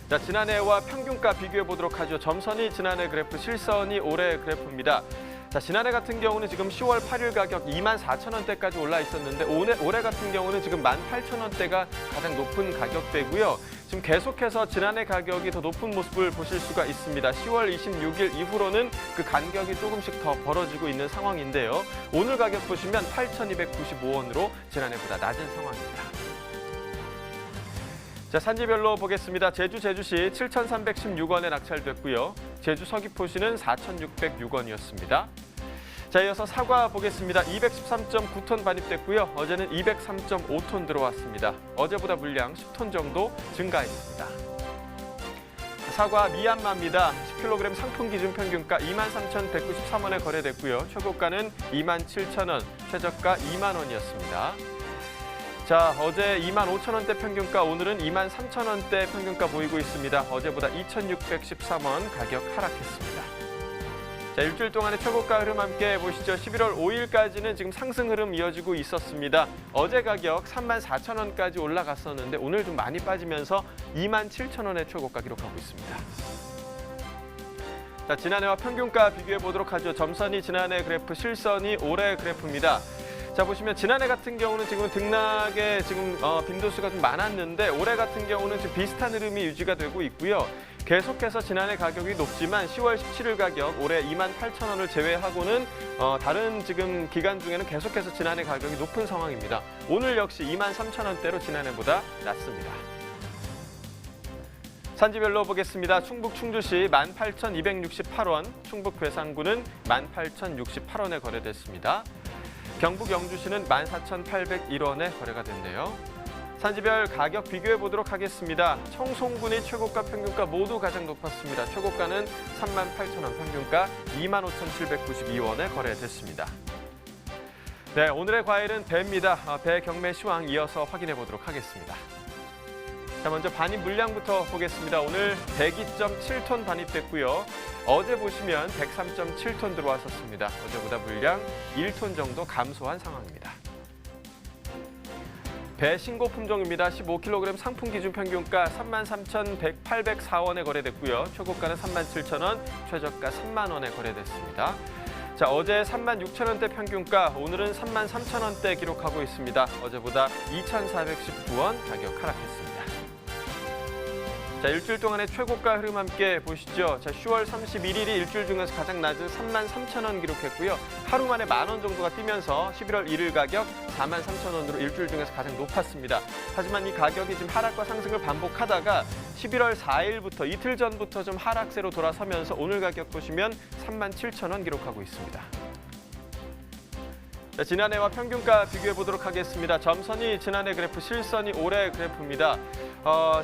[SPEAKER 5] 자, 지난해와 평균가 비교해 보도록 하죠. 점선이 지난해 그래프, 실선이 올해 그래프입니다. 자, 지난해 같은 경우는 지금 10월 8일 가격 24,000원대까지 올라 있었는데 올해 같은 경우는 지금 18,000원대가 가장 높은 가격대고요. 지금 계속해서 지난해 가격이 더 높은 모습을 보실 수가 있습니다. 10월 26일 이후로는 그 간격이 조금씩 더 벌어지고 있는 상황인데요. 오늘 가격 보시면 8,295원으로 지난해보다 낮은 상황입니다. 자, 산지별로 보겠습니다. 제주시 7,316원에 낙찰됐고요. 제주 서귀포시는 4,606원이었습니다. 자, 이어서 사과 보겠습니다. 213.9톤 반입됐고요. 어제는 203.5톤 들어왔습니다. 어제보다 물량 10톤 정도 증가했습니다. 사과 미얀마입니다. 10kg 상품 기준 평균가 23,193원에 거래됐고요. 최고가는 27,000원, 최저가 2만 원이었습니다. 자, 어제 25,000원대 평균가, 오늘은 23,000원대 평균가 보이고 있습니다. 어제보다 2,613원 가격 하락했습니다. 자, 일주일 동안의 최고가 흐름 함께 보시죠. 11월 5일까지는 지금 상승 흐름 이어지고 있었습니다. 어제 가격 34,000원까지 올라갔었는데 오늘 좀 많이 빠지면서 27,000원의 최고가 기록하고 있습니다. 자, 지난해와 평균가 비교해 보도록 하죠. 점선이 지난해 그래프, 실선이 올해 그래프입니다. 자, 보시면 지난해 같은 경우는 지금 등락에 지금 빈도수가 좀 많았는데 올해 같은 경우는 지금 비슷한 흐름이 유지가 되고 있고요. 계속해서 지난해 가격이 높지만 10월 17일 가격 올해 28,000원을 제외하고는 다른 지금 기간 중에는 계속해서 지난해 가격이 높은 상황입니다. 오늘 역시 23,000원대로 지난해보다 낮습니다. 산지별로 보겠습니다. 충북 충주시 18,268원, 충북 괴산군은 18,068원에 거래됐습니다. 경북 영주시는 14,801원에 거래가 됐네요. 산지별 가격 비교해 보도록 하겠습니다. 청송군이 최고가 평균가 모두 가장 높았습니다. 최고가는 38,000원, 평균가 25,792원에 거래됐습니다. 네, 오늘의 과일은 배입니다. 배 경매 시황 이어서 확인해 보도록 하겠습니다. 자, 먼저 반입 물량부터 보겠습니다. 오늘 102.7톤 반입됐고요. 어제 보시면 103.7톤 들어왔었습니다. 어제보다 물량 1톤 정도 감소한 상황입니다. 배 신고 품종입니다. 15kg 상품 기준 평균가 33,804원에 거래됐고요. 최고가는 37,000원, 최저가 3만 원에 거래됐습니다. 자, 어제 36,000원대 평균가, 오늘은 33,000원대 기록하고 있습니다. 어제보다 2,419원 가격 하락했습니다. 자, 일주일 동안의 최고가 흐름 함께 보시죠. 자, 10월 31일이 일주일 중에서 가장 낮은 33,000원 기록했고요. 하루 만에 10,000원 정도가 뛰면서 11월 1일 가격 43,000원으로 일주일 중에서 가장 높았습니다. 하지만 이 가격이 지금 하락과 상승을 반복하다가 11월 4일부터 이틀 전부터 좀 하락세로 돌아서면서 오늘 가격 보시면 37,000원 기록하고 있습니다. 자, 지난해와 평균가 비교해 보도록 하겠습니다. 점선이 지난해 그래프, 실선이 올해 그래프입니다.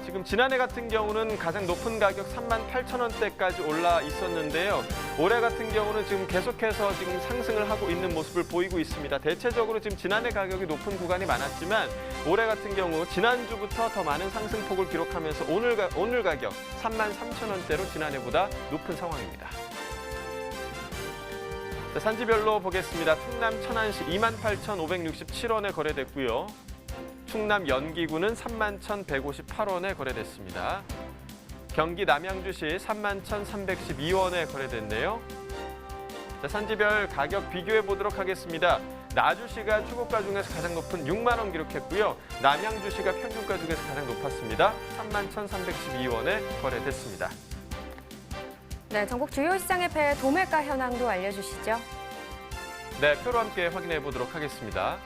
[SPEAKER 5] 지금 지난해 같은 경우는 가장 높은 가격 38,000원대까지 올라 있었는데요. 올해 같은 경우는 지금 계속해서 지금 상승을 하고 있는 모습을 보이고 있습니다. 대체적으로 지금 지난해 가격이 높은 구간이 많았지만 올해 같은 경우 지난주부터 더 많은 상승폭을 기록하면서 오늘 가격 33,000원대로 지난해보다 높은 상황입니다. 자, 산지별로 보겠습니다. 충남 천안시 28,567원에 거래됐고요. 충남 연기군은 31,158원에 거래됐습니다. 경기 남양주시 31,312원에 거래됐네요. 자, 산지별 가격 비교해 보도록 하겠습니다. 나주시가 최고가 중에서 가장 높은 6만 원 기록했고요. 남양주시가 평균가 중에서 가장 높았습니다. 31,312원에 거래됐습니다.
[SPEAKER 6] 네, 전국 주요 시장의 배 도매가 현황도 알려주시죠.
[SPEAKER 5] 네, 표로 함께 확인해 보도록 하겠습니다.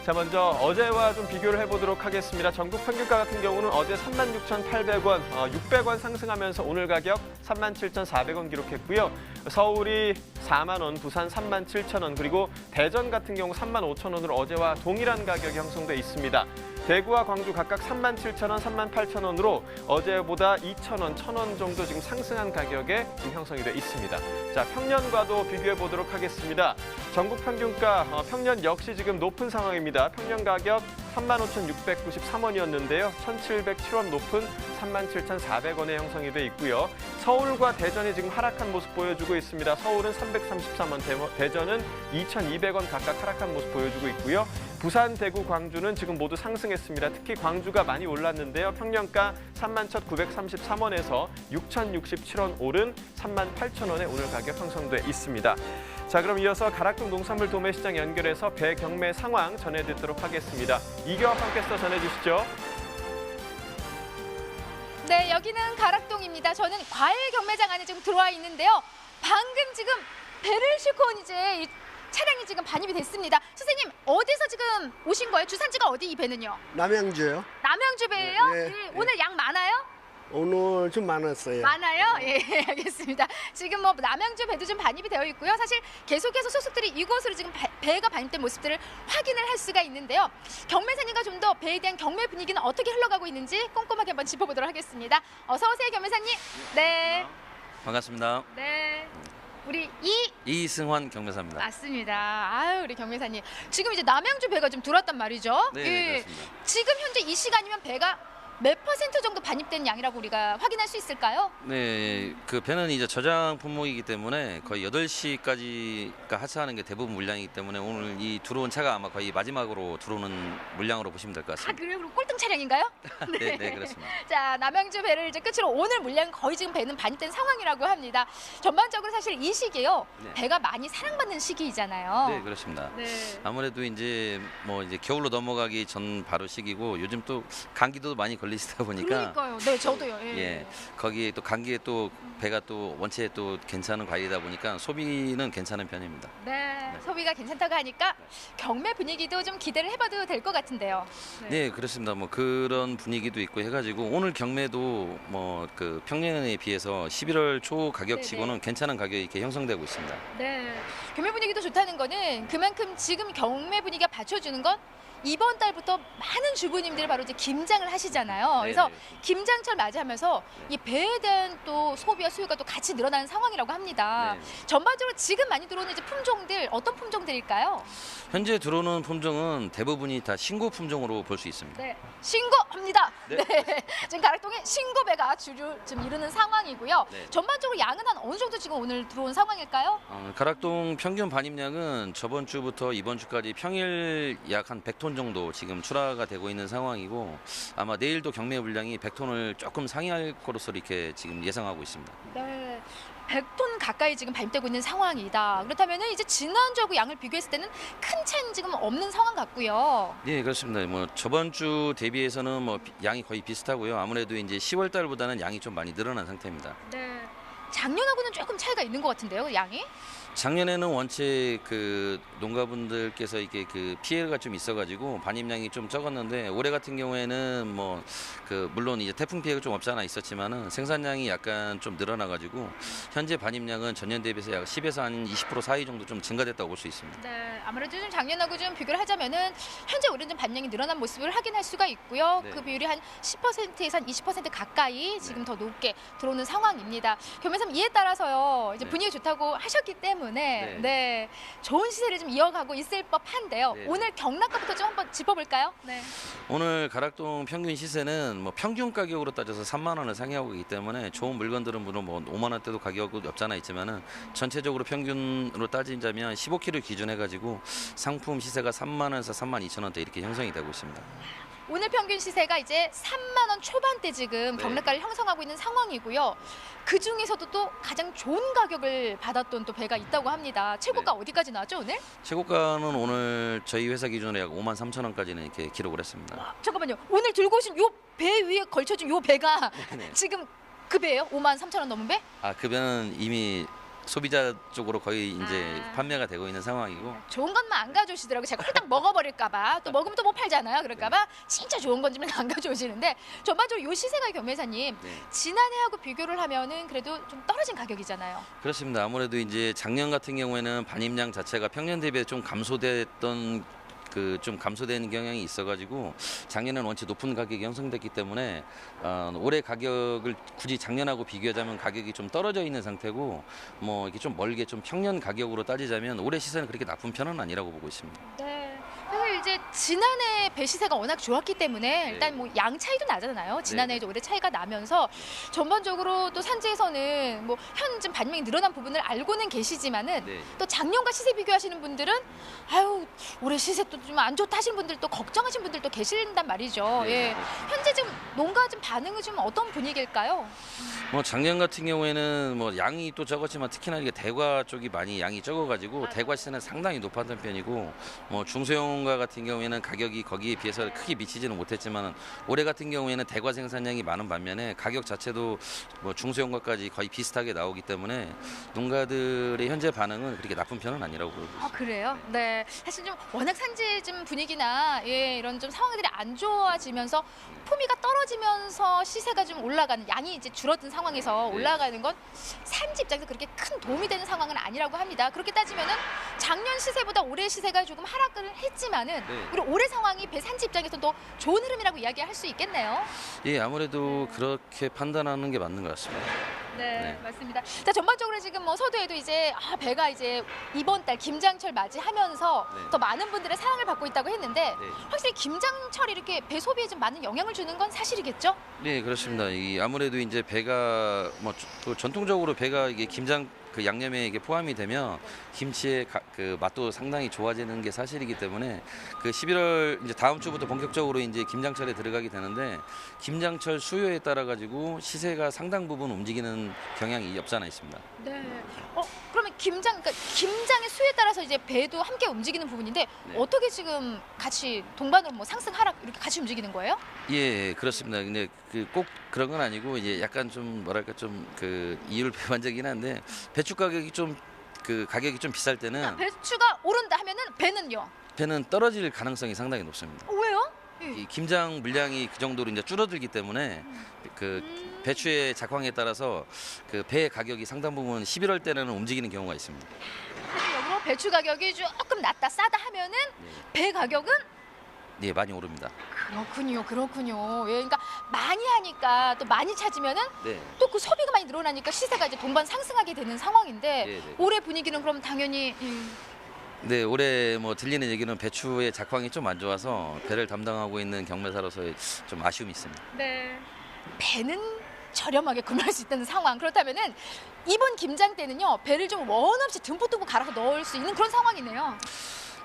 [SPEAKER 5] 자, 먼저 어제와 좀 비교를 해보도록 하겠습니다. 전국 평균가 같은 경우는 어제 36,800원, 600원 상승하면서 오늘 가격 37,400원 기록했고요. 서울이 4만 원, 부산 37,000원, 그리고 대전 같은 경우 35,000원으로 어제와 동일한 가격이 형성돼 있습니다. 대구와 광주 각각 37,000원, 38,000원으로 어제보다 2,000원, 1,000원 정도 지금 상승한 가격에 지금 형성이 돼 있습니다. 자, 평년과도 비교해 보도록 하겠습니다. 전국 평균가, 평년 역시 지금 높은 상황입니다. 평년 가격 35,693원이었는데요. 1,707원 높은 37,400원에 형성이 돼 있고요. 서울과 대전이 지금 하락한 모습 보여주고 있습니다. 서울은 333원, 대전은 2,200원 각각 하락한 모습 보여주고 있고요. 부산, 대구, 광주는 지금 모두 상승했습니다. 특히 광주가 많이 올랐는데요. 평년가 31,933원에서 6,067원 오른 38,000원에 오늘 가격 형성돼 있습니다. 자, 그럼 이어서 가락동 농산물 도매시장 연결해서 배 경매 상황 전해드리도록 하겠습니다. 이경학 팟캐스터 전해주시죠.
[SPEAKER 7] 네, 여기는 가락동입니다. 저는 과일 경매장 안에 지금 들어와 있는데요. 방금 지금 배를 싣고 온 이제 차량이 지금 반입이 됐습니다. 선생님, 어디서 지금 오신 거예요? 주산지가 어디 이 배는요?
[SPEAKER 10] 남양주요.
[SPEAKER 7] 남양주 배예요?
[SPEAKER 10] 네,
[SPEAKER 7] 네, 오늘 양 많아요?
[SPEAKER 10] 오늘 좀 많았어요.
[SPEAKER 7] 많아요? 예, 알겠습니다. 지금 뭐 남양주 배도 좀 반입이 되어 있고요. 사실 계속해서 속속들이 이곳으로 지금 배가 반입된 모습들을 확인을 할 수가 있는데요. 경매사님과 좀 더 배에 대한 경매 분위기는 어떻게 흘러가고 있는지 꼼꼼하게 한번 짚어보도록 하겠습니다. 어서 오세요, 경매사님. 네.
[SPEAKER 11] 반갑습니다.
[SPEAKER 7] 네. 우리
[SPEAKER 11] 이승환 경매사입니다.
[SPEAKER 7] 맞습니다. 아유, 우리 경매사님. 지금 이제 남양주 배가 좀 들어왔단 말이죠.
[SPEAKER 11] 네,
[SPEAKER 7] 예.
[SPEAKER 11] 그렇습니다.
[SPEAKER 7] 지금 현재 이 시간이면 배가 몇 % 정도 반입된 양이라고 우리가 확인할 수 있을까요?
[SPEAKER 11] 네, 그 배는 이제 저장 품목이기 때문에 거의 8시까지가 하차하는 게 대부분 물량이기 때문에 오늘 이 들어온 차가 아마 거의 마지막으로 들어오는 물량으로 보시면 될 것
[SPEAKER 7] 아,
[SPEAKER 11] 같습니다.
[SPEAKER 7] 그래요? 그럼 꼴등 차량인가요?
[SPEAKER 11] 네, 네, 그렇습니다.
[SPEAKER 7] 자, 남양주 배를 이제 끝으로 오늘 물량 거의 지금 배는 반입된 상황이라고 합니다. 전반적으로 사실 이 시기요.
[SPEAKER 11] 네.
[SPEAKER 7] 배가 많이 사랑받는 시기이잖아요.
[SPEAKER 11] 네, 그렇습니다.
[SPEAKER 7] 네.
[SPEAKER 11] 아무래도 이제 뭐 이제 겨울로 넘어가기 전 바로 시기고 요즘 또 감기도 많이 걸리시다 보니까
[SPEAKER 7] 그러니까요. 네, 저도요. 예.
[SPEAKER 11] 예, 거기에 또 감기에 또 배가 또 원체 또 괜찮은 과일이다 보니까 소비는 괜찮은 편입니다.
[SPEAKER 7] 네, 소비가 괜찮다고 하니까 경매 분위기도 좀 기대를 해봐도 될 것 같은데요.
[SPEAKER 11] 네, 그렇습니다. 뭐 그런 분위기도 있고 해가지고 오늘 경매도 뭐 그 평년에 비해서 11월 초 가격치고는 괜찮은 가격이 이렇게 형성되고 있습니다.
[SPEAKER 7] 네, 경매 분위기도 좋다는 거는 그만큼 지금 경매 분위기가 받쳐주는 건 이번 달부터 많은 주부님들이 바로 이제 김장을 하시잖아요. 그래서
[SPEAKER 11] 네.
[SPEAKER 7] 김장철 맞이하면서 이 배에 대한 또 소비와 수요가 또 같이 늘어나는 상황이라고 합니다.
[SPEAKER 11] 네.
[SPEAKER 7] 전반적으로 지금 많이 들어오는 이제 품종들 어떤 품종들일까요?
[SPEAKER 11] 현재 들어오는 품종은 대부분이 다 신고 품종으로 볼 수 있습니다.
[SPEAKER 7] 네, 신고합니다.
[SPEAKER 11] 네.
[SPEAKER 7] 네. 지금 가락동에 신고배가 주류 좀 이루는 상황이고요.
[SPEAKER 11] 네.
[SPEAKER 7] 전반적으로 양은 한 어느 정도 지금 오늘 들어온 상황일까요?
[SPEAKER 11] 가락동 평균 반입량은 저번 주부터 이번 주까지 평일 약 한 100톤 정도 지금 출하가 되고 있는 상황이고 아마 내일도 경매 물량이 100톤을 조금 상회할 것으로 이렇게 지금 예상하고 있습니다.
[SPEAKER 7] 네. 100톤 가까이 지금 발입되고 있는 상황이다. 그렇다면 이제 지난주하고 양을 비교했을 때는 큰 차이는 지금 없는 상황 같고요.
[SPEAKER 11] 네, 그렇습니다. 뭐 저번 주 대비해서는 뭐 양이 거의 비슷하고요. 아무래도 이제 10월 달보다는 양이 좀 많이 늘어난 상태입니다.
[SPEAKER 7] 네. 작년하고는 조금 차이가 있는 것 같은데요, 양이?
[SPEAKER 11] 작년에는 원체 그 농가분들께서 이게 그 피해가 좀 있어가지고 반입량이 좀 적었는데 올해 같은 경우에는 뭐 그 물론 이제 태풍 피해가 좀 없지 않아 있었지만은 생산량이 약간 좀 늘어나가지고 현재 반입량은 전년 대비해서 약 10에서 한 20% 사이 정도 좀 증가됐다고 볼 수 있습니다.
[SPEAKER 7] 네, 아무래도 좀 작년하고 좀 비교를 하자면은 현재 올해는 좀 반영이 늘어난 모습을 확인할 수가 있고요.
[SPEAKER 11] 네.
[SPEAKER 7] 그 비율이 한 10%에서 한 20% 가까이 지금 더 높게 들어오는 상황입니다. 경매사님 이에 따라서요, 이제
[SPEAKER 11] 네.
[SPEAKER 7] 분위기 좋다고 하셨기 때문에
[SPEAKER 11] 네.
[SPEAKER 7] 네, 좋은 시세를 좀 이어가고 있을 법한데요.
[SPEAKER 11] 네.
[SPEAKER 7] 오늘 경락가부터 좀 한번 짚어볼까요? 네.
[SPEAKER 11] 오늘 가락동 평균 시세는 뭐 평균 가격으로 따져서 3만 원을 상회하고 있기 때문에 좋은 물건들은 물론 뭐 5만 원대도 가격이 없잖아 있지만은 전체적으로 평균으로 따지자면 15kg 기준해가지고 상품 시세가 3만 원에서 3만 2천 원대 이렇게 형성이 되고 있습니다.
[SPEAKER 7] 오늘 평균 시세가 이제 3만 원 초반대 지금
[SPEAKER 11] 네.
[SPEAKER 7] 경락가를 형성하고 있는 상황이고요. 그 중에서도 또 가장 좋은 가격을 받았던 또 배가 있다고 합니다. 최고가
[SPEAKER 11] 네.
[SPEAKER 7] 어디까지 나왔죠 오늘?
[SPEAKER 11] 최고가는 오늘 저희 회사 기준으로 약 5만 3천 원까지는 이렇게 기록을 했습니다.
[SPEAKER 7] 잠깐만요. 오늘 들고 오신 요 배 위에 걸쳐진 요 배가
[SPEAKER 11] 네.
[SPEAKER 7] 지금 그 배예요? 5만 3천 원 넘은 배?
[SPEAKER 11] 아, 그 배는 이미 소비자 쪽으로 거의 이제
[SPEAKER 7] 아.
[SPEAKER 11] 판매가 되고 있는 상황이고
[SPEAKER 7] 좋은 것만 안 가져오시더라고요. 제가 홀딱 먹어버릴까봐. 또 먹으면 또 못 팔잖아요. 그럴까봐 진짜 좋은 건지만 안 가져오시는데 전반적으로 요 시세가 경매사님
[SPEAKER 11] 네.
[SPEAKER 7] 지난해하고 비교를 하면은 그래도 좀 떨어진 가격이잖아요.
[SPEAKER 11] 그렇습니다. 아무래도 이제 작년 같은 경우에는 반입량 자체가 평년 대비해 좀 감소됐던 그 좀 감소되는 경향이 있어가지고 작년에는 원체 높은 가격이 형성됐기 때문에 올해 가격을 굳이 작년하고 비교하자면 가격이 좀 떨어져 있는 상태고 뭐 이렇게 좀 멀게 좀 평년 가격으로 따지자면 올해 시세는 그렇게 나쁜 편은 아니라고 보고 있습니다.
[SPEAKER 7] 네. 사실 이제 지난해 배 시세가 워낙 좋았기 때문에 일단 뭐 양 차이도 나잖아요. 지난해에도 올해 차이가 나면서 전반적으로 또 산지에서는 뭐 현재 반영이 늘어난 부분을 알고는 계시지만은
[SPEAKER 11] 네.
[SPEAKER 7] 또 작년과 시세 비교하시는 분들은 아유 올해 시세 또 좀 안 좋다 하시는 분들 또 걱정하시는 분들도 계신단 말이죠.
[SPEAKER 11] 네,
[SPEAKER 7] 예.
[SPEAKER 11] 네.
[SPEAKER 7] 현재 지금 농가 좀 반응은 좀 어떤 분위기일까요?
[SPEAKER 11] 뭐 작년 같은 경우에는 뭐 양이 또 적었지만 특히나 이게 대과 쪽이 많이 양이 적어가지고 대과 시세는 상당히 높았던 편이고 뭐 중소형가 같은 경우에는 경우에는 가격이 거기에 비해서 크게 미치지는 못했지만 올해 같은 경우에는 대과 생산량이 많은 반면에 가격 자체도 뭐 중소형과까지 거의 비슷하게 나오기 때문에 농가들의 현재 반응은 그렇게 나쁜 편은 아니라고 보고 있습니다.
[SPEAKER 7] 아, 그래요? 네. 사실 좀 워낙 산지 좀 분위기나 이런 좀 상황들이 안 좋아지면서 품위가 떨어지면서 시세가 좀 올라가는 양이 이제 줄어든 상황에서 올라가는 건 산지 입장에서 그렇게 큰 도움이 되는 상황은 아니라고 합니다. 그렇게 따지면은 작년 시세보다 올해 시세가 조금 하락을 했지만은 그리고 올해 상황이 배 산지 입장에서 더 좋은 흐름이라고 이야기할 수 있겠네요.
[SPEAKER 11] 예, 아무래도 그렇게 판단하는 게 맞는 것 같습니다.
[SPEAKER 7] 네, 맞습니다. 자, 전반적으로 지금 뭐 서두에도 이제 배가 이제 이번 달 김장철 맞이하면서 더 많은 분들의 사랑을 받고 있다고 했는데 확실히 김장철이 이렇게 배 소비에 좀 많은 영향을 주는 건 사실이겠죠?
[SPEAKER 11] 네, 그렇습니다. 아무래도 이제 배가 또 전통적으로 배가 이게 김장 그 양념에 이게 포함이 되면 김치의 그 맛도 상당히 좋아지는 게 사실이기 때문에 그 11월 이제 다음 주부터 본격적으로 이제 김장철에 들어가게 되는데 김장철 수요에 따라 가지고 시세가 상당 부분 움직이는 경향이 없지 않아 있습니다.
[SPEAKER 7] 네. 그러면 그러니까 김장의 수에 따라서 이제 배도 함께 움직이는 부분인데 어떻게 지금 같이 동반으로 뭐 상승 하락 이렇게 같이 움직이는 거예요?
[SPEAKER 11] 예, 그렇습니다. 근데 꼭 그런 건 아니고 이제 약간 좀 뭐랄까 좀 그 이율 배반적이긴 한데 배추 가격이 좀 그 가격이 좀 비쌀 때는
[SPEAKER 7] 배추가 오른다 하면은 배는
[SPEAKER 11] 떨어질 가능성이 상당히 높습니다.
[SPEAKER 7] 왜요?
[SPEAKER 11] 이 김장 물량이 그 정도로 이제 줄어들기 때문에 그 배추의 작황에 따라서 그 배 가격이 상당 부분 11월 때는 움직이는 경우가 있습니다.
[SPEAKER 7] 역으로 배추 가격이 조금 낮다 싸다 하면은 배 가격은
[SPEAKER 11] 네, 많이 오릅니다.
[SPEAKER 7] 그렇군요. 예, 그러니까 많이 하니까 또 많이 찾으면은 또 그 소비가 많이 늘어나니까 시세가 이제 동반 상승하게 되는 상황인데 올해 분위기는 그럼 당연히
[SPEAKER 11] 네, 올해 뭐 들리는 얘기는 배추의 작황이 좀 안 좋아서 배를 담당하고 있는 경매사로서의 좀 아쉬움이 있습니다.
[SPEAKER 7] 네. 배는 저렴하게 구매할 수 있다는 상황. 그렇다면은 이번 김장 때는요 배를 좀 원 없이 듬뿍 갈아서 넣을 수 있는 그런 상황이네요.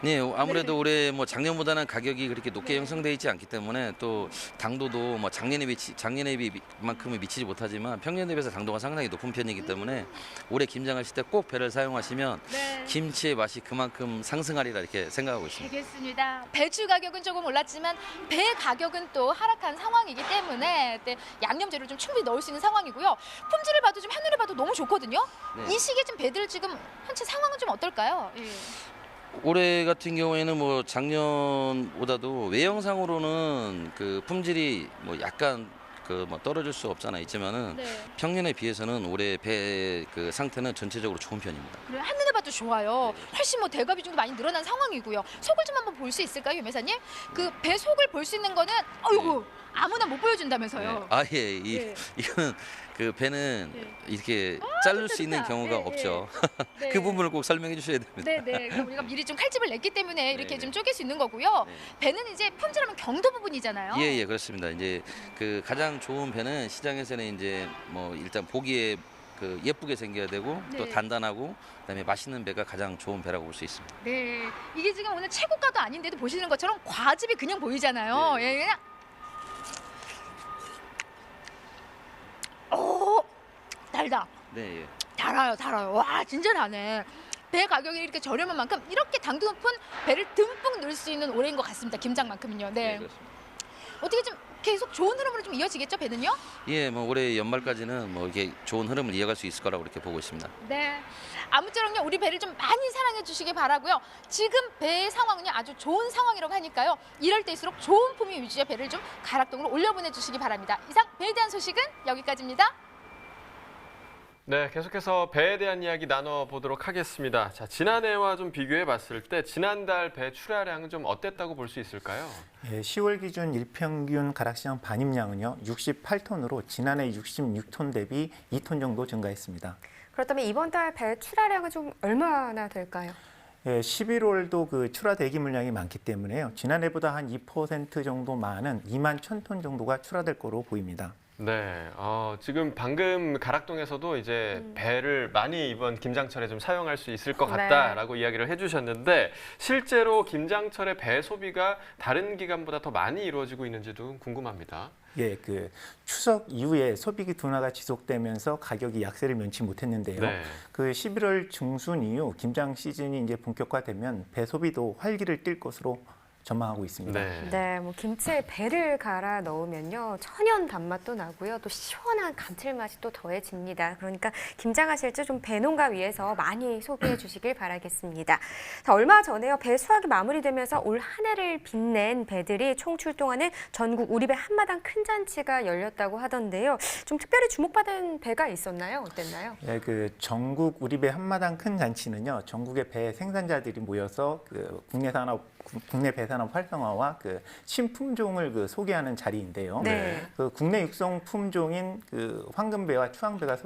[SPEAKER 11] 네, 아무래도 올해 뭐 작년보다는 가격이 그렇게 높게 형성돼 있지 않기 때문에 또 당도도 뭐 작년에 비만큼은 미치지 못하지만 평년 대비해서 당도가 상당히 높은 편이기 때문에 올해 김장하실 때 꼭 배를 사용하시면 김치의 맛이 그만큼 상승하리라 이렇게 생각하고 있습니다.
[SPEAKER 7] 알겠습니다. 배추 가격은 조금 올랐지만 배 가격은 또 하락한 상황이기 때문에 양념재료 좀 충분히 넣을 수 있는 상황이고요. 품질을 봐도 좀 하늘을 봐도 너무 좋거든요. 이 시기에 좀 배들 지금 현재 상황은 좀 어떨까요?
[SPEAKER 11] 올해 같은 경우에는 뭐 작년보다도 외형상으로는 그 품질이 뭐 약간 그 뭐 떨어질 수 없잖아 있지만은 평년에 비해서는 올해 배 그 상태는 전체적으로 좋은 편입니다.
[SPEAKER 7] 그래, 한눈에 봐도 좋아요. 훨씬 뭐 대가 비중도 많이 늘어난 상황이고요. 속을 좀 한번 볼 수 있을까요, 유매사님? 그 배 속을 볼 수 있는 거는 아무나 못 보여준다면서요.
[SPEAKER 11] 이거는 그 배는 이렇게 자를 수 있는 경우가 없죠. 그 부분을 꼭 설명해 주셔야 됩니다.
[SPEAKER 7] 네. 그럼 우리가 미리 좀 칼집을 냈기 때문에 이렇게 좀 쪼갤 수 있는 거고요. 배는 이제 품질하면 경도 부분이잖아요.
[SPEAKER 11] 예, 그렇습니다. 이제 그 가장 좋은 배는 시장에서는 이제 뭐 일단 보기에 그 예쁘게 생겨야 되고 또 단단하고 그다음에 맛있는 배가 가장 좋은 배라고 볼 수 있습니다.
[SPEAKER 7] 네, 이게 지금 오늘 최고가도 아닌데도 보시는 것처럼 과즙이 그냥 보이잖아요. 그냥 달다. 달아요. 와, 진짜 다네. 배 가격이 이렇게 저렴한 만큼 이렇게 당도 높은 배를 듬뿍 넣을 수 있는 올해인 것 같습니다. 김장만큼은요. 네. 어떻게 좀 계속 좋은 흐름으로 좀 이어지겠죠, 배는요?
[SPEAKER 11] 예, 뭐 올해 연말까지는 뭐 이게 좋은 흐름을 이어갈 수 있을 거라고 이렇게 보고 있습니다.
[SPEAKER 7] 네. 아무쪼록요 우리 배를 좀 많이 사랑해 주시기 바라고요. 지금 배의 상황은요 아주 좋은 상황이라고 하니까요. 이럴 때일수록 좋은 품위 위주의 배를 좀 가락동으로 올려보내 주시기 바랍니다. 이상 배에 대한 소식은 여기까지입니다.
[SPEAKER 5] 네, 계속해서 배에 대한 이야기 나눠보도록 하겠습니다. 자, 지난해와 좀 비교해 봤을 때 지난달 배 출하량은 좀 어땠다고 볼 수 있을까요?
[SPEAKER 9] 10월 기준 일평균 가락시장 반입량은요 68톤으로 지난해 66톤 대비 2톤 정도 증가했습니다.
[SPEAKER 6] 그렇다면 이번 달 배 출하량은 좀 얼마나 될까요?
[SPEAKER 9] 11월도 그 출하 대기 물량이 많기 때문에요. 지난해보다 한 2% 정도 많은 2만 1,000톤 정도가 출하될 거로 보입니다.
[SPEAKER 5] 네, 지금 방금 가락동에서도 이제 배를 많이 이번 김장철에 좀 사용할 수 있을 것 같다라고 이야기를 해주셨는데 실제로 김장철의 배 소비가 다른 기간보다 더 많이 이루어지고 있는지도 궁금합니다.
[SPEAKER 9] 예, 그 추석 이후에 소비기 둔화가 지속되면서 가격이 약세를 면치 못했는데요. 그 11월 중순 이후 김장 시즌이 이제 본격화되면 배 소비도 활기를 띨 것으로 전망하고 있습니다.
[SPEAKER 6] 네, 뭐 김치에 배를 갈아 넣으면요 천연 단맛도 나고요, 또 시원한 감칠맛이 또 더해집니다. 그러니까 김장하실 때 좀 배농가 위해서 많이 소비해 주시길 바라겠습니다. 자, 얼마 전에요 배 수확이 마무리되면서 올 한 해를 빛낸 배들이 총 출동하는 전국 우리배 한마당 큰 잔치가 열렸다고 하던데요. 좀 특별히 주목받은 배가 있었나요? 어땠나요?
[SPEAKER 9] 네, 그 전국 우리배 한마당 큰 잔치는요, 전국의 배 생산자들이 모여서 그 국내 배산업 활성화와 그 신품종을 그 소개하는 자리인데요.
[SPEAKER 6] 네.
[SPEAKER 9] 그 국내 육성 품종인 그 황금배와 추앙배가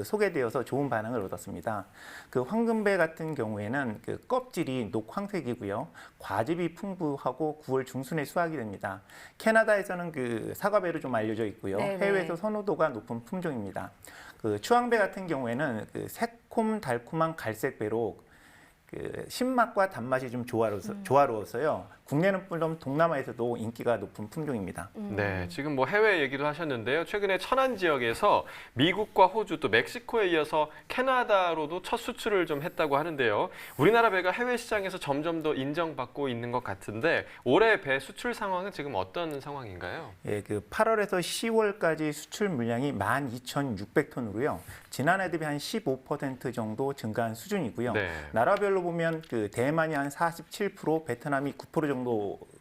[SPEAKER 9] 소개되어서 좋은 반응을 얻었습니다. 그 황금배 같은 경우에는 그 껍질이 녹황색이고요, 과즙이 풍부하고 9월 중순에 수확이 됩니다. 캐나다에서는 그 사과배로 좀 알려져 있고요.
[SPEAKER 6] 네네.
[SPEAKER 9] 해외에서 선호도가 높은 품종입니다. 그 추앙배 같은 경우에는 그 새콤 달콤한 갈색배로 그 신맛과 단맛이 좀 조화로워서요. 국내는 물론 동남아에서도 인기가 높은 품종입니다.
[SPEAKER 5] 네, 지금 뭐 해외 얘기도 하셨는데요. 최근에 천안 지역에서 미국과 호주 또 멕시코에 이어서 캐나다로도 첫 수출을 좀 했다고 하는데요. 우리나라 배가 해외 시장에서 점점 더 인정받고 있는 것 같은데 올해 배 수출 상황은 지금 어떤 상황인가요?
[SPEAKER 9] 예, 그 8월에서 10월까지 수출 물량이 12,600톤으로요. 지난해 대비 한 15% 정도 증가한 수준이고요.
[SPEAKER 5] 네.
[SPEAKER 9] 나라별로 보면 그 대만이 한 47%, 베트남이 9% 정도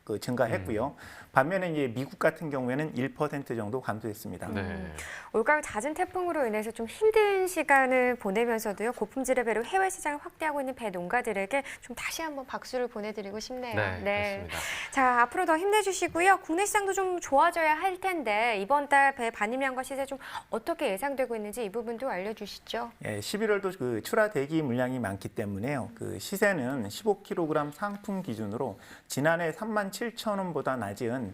[SPEAKER 9] 그 증가했고요. 반면에 이제 미국 같은 경우에는 1% 정도 감소했습니다.
[SPEAKER 5] 네.
[SPEAKER 6] 올가을 잦은 태풍으로 인해서 좀 힘든 시간을 보내면서도요 고품질의 배로 해외 시장을 확대하고 있는 배 농가들에게 좀 다시 한번 박수를 보내드리고 싶네요.
[SPEAKER 5] 네, 그렇습니다.
[SPEAKER 6] 자, 앞으로 더 힘내주시고요. 국내 시장도 좀 좋아져야 할 텐데 이번 달 배 반입량과 시세 좀 어떻게 예상되고 있는지 이 부분도 알려주시죠.
[SPEAKER 9] 예, 11월도 그 출하 대기 물량이 많기 때문에요. 그 시세는 15kg 상품 기준으로 지난해 37,000원보다 낮은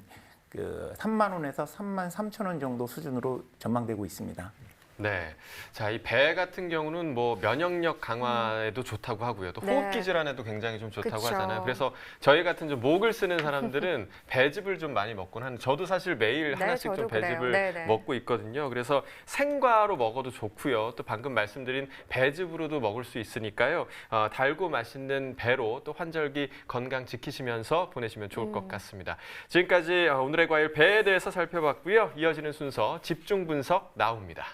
[SPEAKER 9] 그 3만 원에서 3만 3천 원 정도 수준으로 전망되고 있습니다.
[SPEAKER 5] 네, 자, 이 배 같은 경우는 뭐 면역력 강화에도 좋다고 하고요. 또
[SPEAKER 6] 네.
[SPEAKER 5] 호흡기 질환에도 굉장히 좀 좋다고
[SPEAKER 6] 그쵸.
[SPEAKER 5] 하잖아요. 그래서 저희 같은 좀 목을 쓰는 사람들은 배즙을 좀 많이 먹곤 하는. 저도 사실 매일
[SPEAKER 6] 네,
[SPEAKER 5] 하나씩
[SPEAKER 6] 저도
[SPEAKER 5] 좀 배즙을
[SPEAKER 6] 그래요. 네네.
[SPEAKER 5] 먹고 있거든요. 그래서 생과로 먹어도 좋고요. 또 방금 말씀드린 배즙으로도 먹을 수 있으니까요. 달고 맛있는 배로 또 환절기 건강 지키시면서 보내시면 좋을 것 같습니다. 지금까지 오늘의 과일 배에 대해서 살펴봤고요. 이어지는 순서 집중 분석 나옵니다.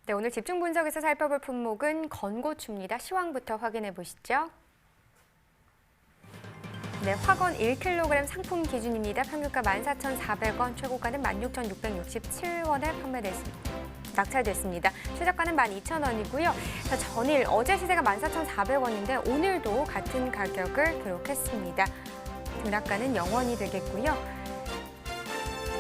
[SPEAKER 6] 네, 오늘 집중 분석에서 살펴볼 품목은 건고추입니다. 시황부터 확인해 보시죠. 네, 화건 1kg 상품 기준입니다. 평균가 14,400원, 최고가는 16,667원에 판매됐습니다. 낙찰됐습니다. 최저가는 12,000원이고요. 자, 전일 어제 시세가 14,400원인데 오늘도 같은 가격을 기록했습니다. 등락가는 0원이 되겠고요.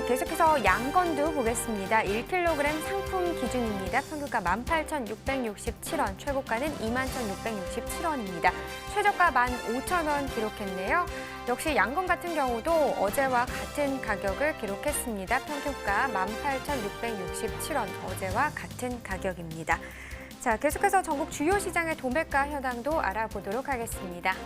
[SPEAKER 6] 계속해서 양건도 보겠습니다. 1kg 상품 기준입니다. 평균가 18,667원, 최고가는 21,667원입니다. 최저가 15,000원 기록했네요. 역시 양건 같은 경우도 어제와 같은 가격을 기록했습니다. 평균가 18,667원, 어제와 같은 가격입니다. 자, 계속해서 전국 주요 시장의 도매가 현황도 알아보도록 하겠습니다.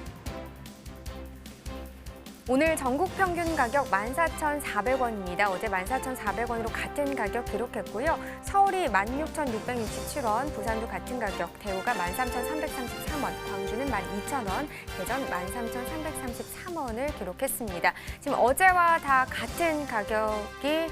[SPEAKER 6] 오늘 전국 평균 가격 14,400원입니다. 어제 14,400원으로 같은 가격 기록했고요. 서울이 16,667원, 부산도 같은 가격, 대구가 13,333원, 광주는 12,000원, 대전 13,333원을 기록했습니다. 지금 어제와 다 같은 가격이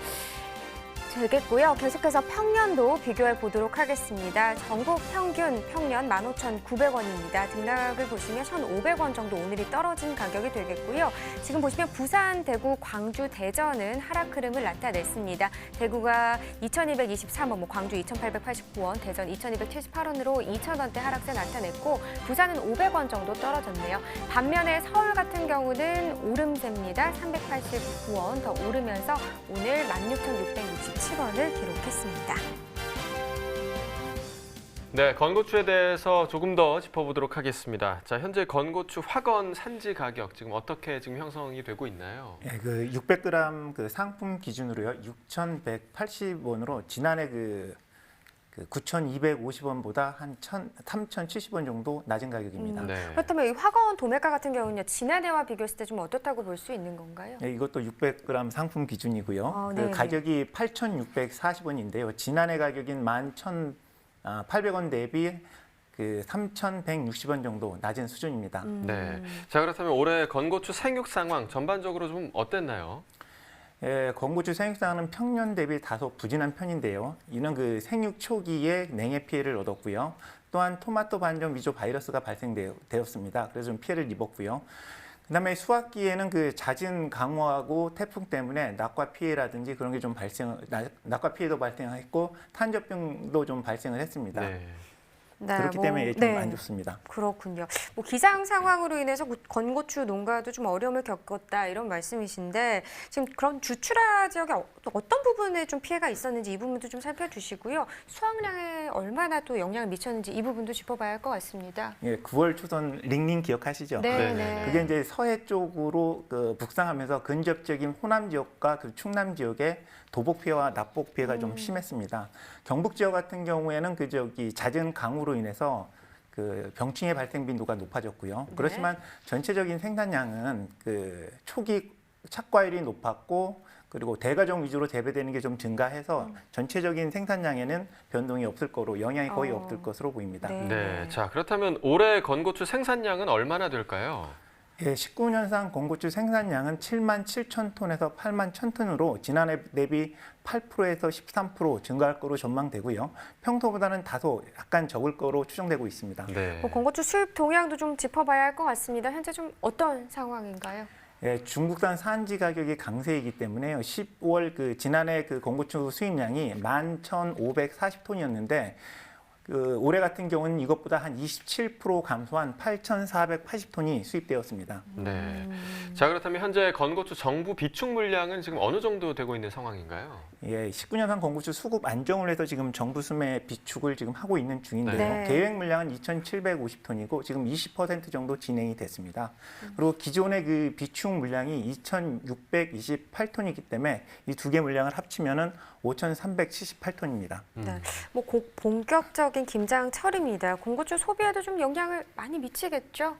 [SPEAKER 6] 되겠고요. 계속해서 평년도 비교해 보도록 하겠습니다. 전국 평년 15,900원입니다. 등락을 보시면 1,500원 정도 오늘이 떨어진 가격이 되겠고요. 지금 보시면 부산, 대구, 광주, 대전은 하락 흐름을 나타냈습니다. 대구가 2,223원, 광주 2,889원, 대전 2,278원으로 2,000원대 하락세 나타냈고 부산은 500원 정도 떨어졌네요. 반면에 서울 같은 경우는 오름세입니다. 389원 더 오르면서 오늘 16,667원을 기록했습니다.
[SPEAKER 5] 네, 건고추에 대해서 조금 더 짚어보도록 하겠습니다. 자, 현재 건고추 화건 산지 가격 지금 어떻게 지금 형성이 되고 있나요?
[SPEAKER 9] 예, 그 600g 그 상품 기준으로요, 6,180원으로 지난해 그 그 9,250원보다 한 3,070원 정도 낮은 가격입니다.
[SPEAKER 5] 네.
[SPEAKER 6] 그렇다면 이 화가원 도매가 같은 경우는요, 지난해와 비교했을 때 좀 어떻다고 볼 수 있는 건가요?
[SPEAKER 9] 네, 이것도 600g 상품 기준이고요. 그
[SPEAKER 6] 네네.
[SPEAKER 9] 가격이 8,640원인데요. 지난해 가격인 11,800원 대비 그 3,160원 정도 낮은 수준입니다.
[SPEAKER 5] 네. 자, 그렇다면 올해 건고추 생육 상황 전반적으로 좀 어땠나요?
[SPEAKER 9] 예, 건고추 생육상은 평년 대비 다소 부진한 편인데요. 이는 그 생육 초기에 냉해 피해를 얻었고요. 또한 토마토 반점 위조 바이러스가 발생되었습니다. 그래서 좀 피해를 입었고요. 그다음에 수확기에는 그 잦은 강우하고 태풍 때문에 낙과 피해라든지 그런 게 좀 낙과 피해도 발생했고 탄저병도 좀 발생을 했습니다.
[SPEAKER 5] 네.
[SPEAKER 6] 네,
[SPEAKER 9] 그렇기 때문에 좀 안 좋습니다.
[SPEAKER 6] 그렇군요. 뭐 기상 상황으로 인해서 건고추 농가도 좀 어려움을 겪었다 이런 말씀이신데 지금 그런 주출하 지역에 어떤 부분에 좀 피해가 있었는지 이 부분도 좀 살펴주시고요. 수확량에 얼마나 또 영향을 미쳤는지 이 부분도 짚어봐야 할 것 같습니다.
[SPEAKER 9] 예, 9월 초선 링링 기억하시죠?
[SPEAKER 6] 네.
[SPEAKER 9] 그게 이제 서해 쪽으로 그 북상하면서 근접적인 호남 지역과 그 충남 지역에 도복 피해와 납복 피해가 좀 심했습니다. 경북 지역 같은 경우에는 그 잦은 강우로 인해서 그 병충해 발생 빈도가 높아졌고요.
[SPEAKER 6] 네.
[SPEAKER 9] 그렇지만 전체적인 생산량은 그 초기 착과율이 높았고 그리고 대가종 위주로 재배되는 게 좀 증가해서 전체적인 생산량에는 변동이 없을 거로 영향이 거의 없을 것으로 보입니다.
[SPEAKER 5] 네. 자, 그렇다면 올해 건고추 생산량은 얼마나 될까요?
[SPEAKER 9] 예, 19년산 건고추 생산량은 7만 7천 톤에서 8만 1천 톤으로 지난해 대비 8%에서 13% 증가할 거로 전망되고요. 평소보다는 다소 약간 적을 거로 추정되고 있습니다.
[SPEAKER 5] 네.
[SPEAKER 6] 건고추 수입 동향도 좀 짚어봐야 할 것 같습니다. 현재 좀 어떤 상황인가요?
[SPEAKER 9] 예, 중국산 산지 가격이 강세이기 때문에요. 10월 그 지난해 그 건고추 수입량이 11,540톤이었는데 그 올해 같은 경우는 이것보다 한 27% 감소한 8,480톤이 수입되었습니다.
[SPEAKER 5] 네. 자, 그렇다면 현재 건고추 정부 비축 물량은 지금 어느 정도 되고 있는 상황인가요?
[SPEAKER 9] 예, 19년산 건고추 수급 안정을 해서 지금 정부 수매 비축을 지금 하고 있는 중인데요.
[SPEAKER 6] 네.
[SPEAKER 9] 계획 물량은 2,750톤이고 지금 20% 정도 진행이 됐습니다. 그리고 기존의 그 비축 물량이 2,628톤이기 때문에 이 두 개 물량을 합치면은 5,378톤입니다.
[SPEAKER 6] 네. 뭐 본격적인 김장철입니다. 건고추 소비에도 좀 영향을 많이 미치겠죠?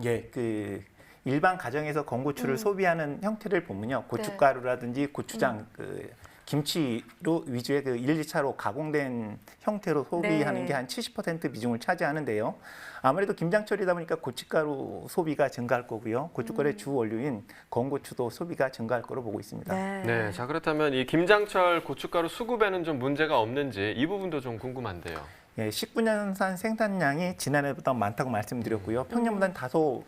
[SPEAKER 9] 예, 그 일반 가정에서 건고추를 소비하는 형태를 보면요, 고춧가루라든지 고추장, 그 김치로 위주의 그 1, 2차로 가공된 형태로 소비하는 게 한 70% 비중을 차지하는데요. 아무래도 김장철이다 보니까 고춧가루 소비가 증가할 거고요. 고춧가루의 주 원료인 건고추도 소비가 증가할 거로 보고 있습니다.
[SPEAKER 5] 네. 자, 그렇다면 이 김장철 고춧가루 수급에는 좀 문제가 없는지 이 부분도 좀 궁금한데요.
[SPEAKER 9] 예, 19년산 생산량이 지난해보다 많다고 말씀드렸고요. 평년보다는 다소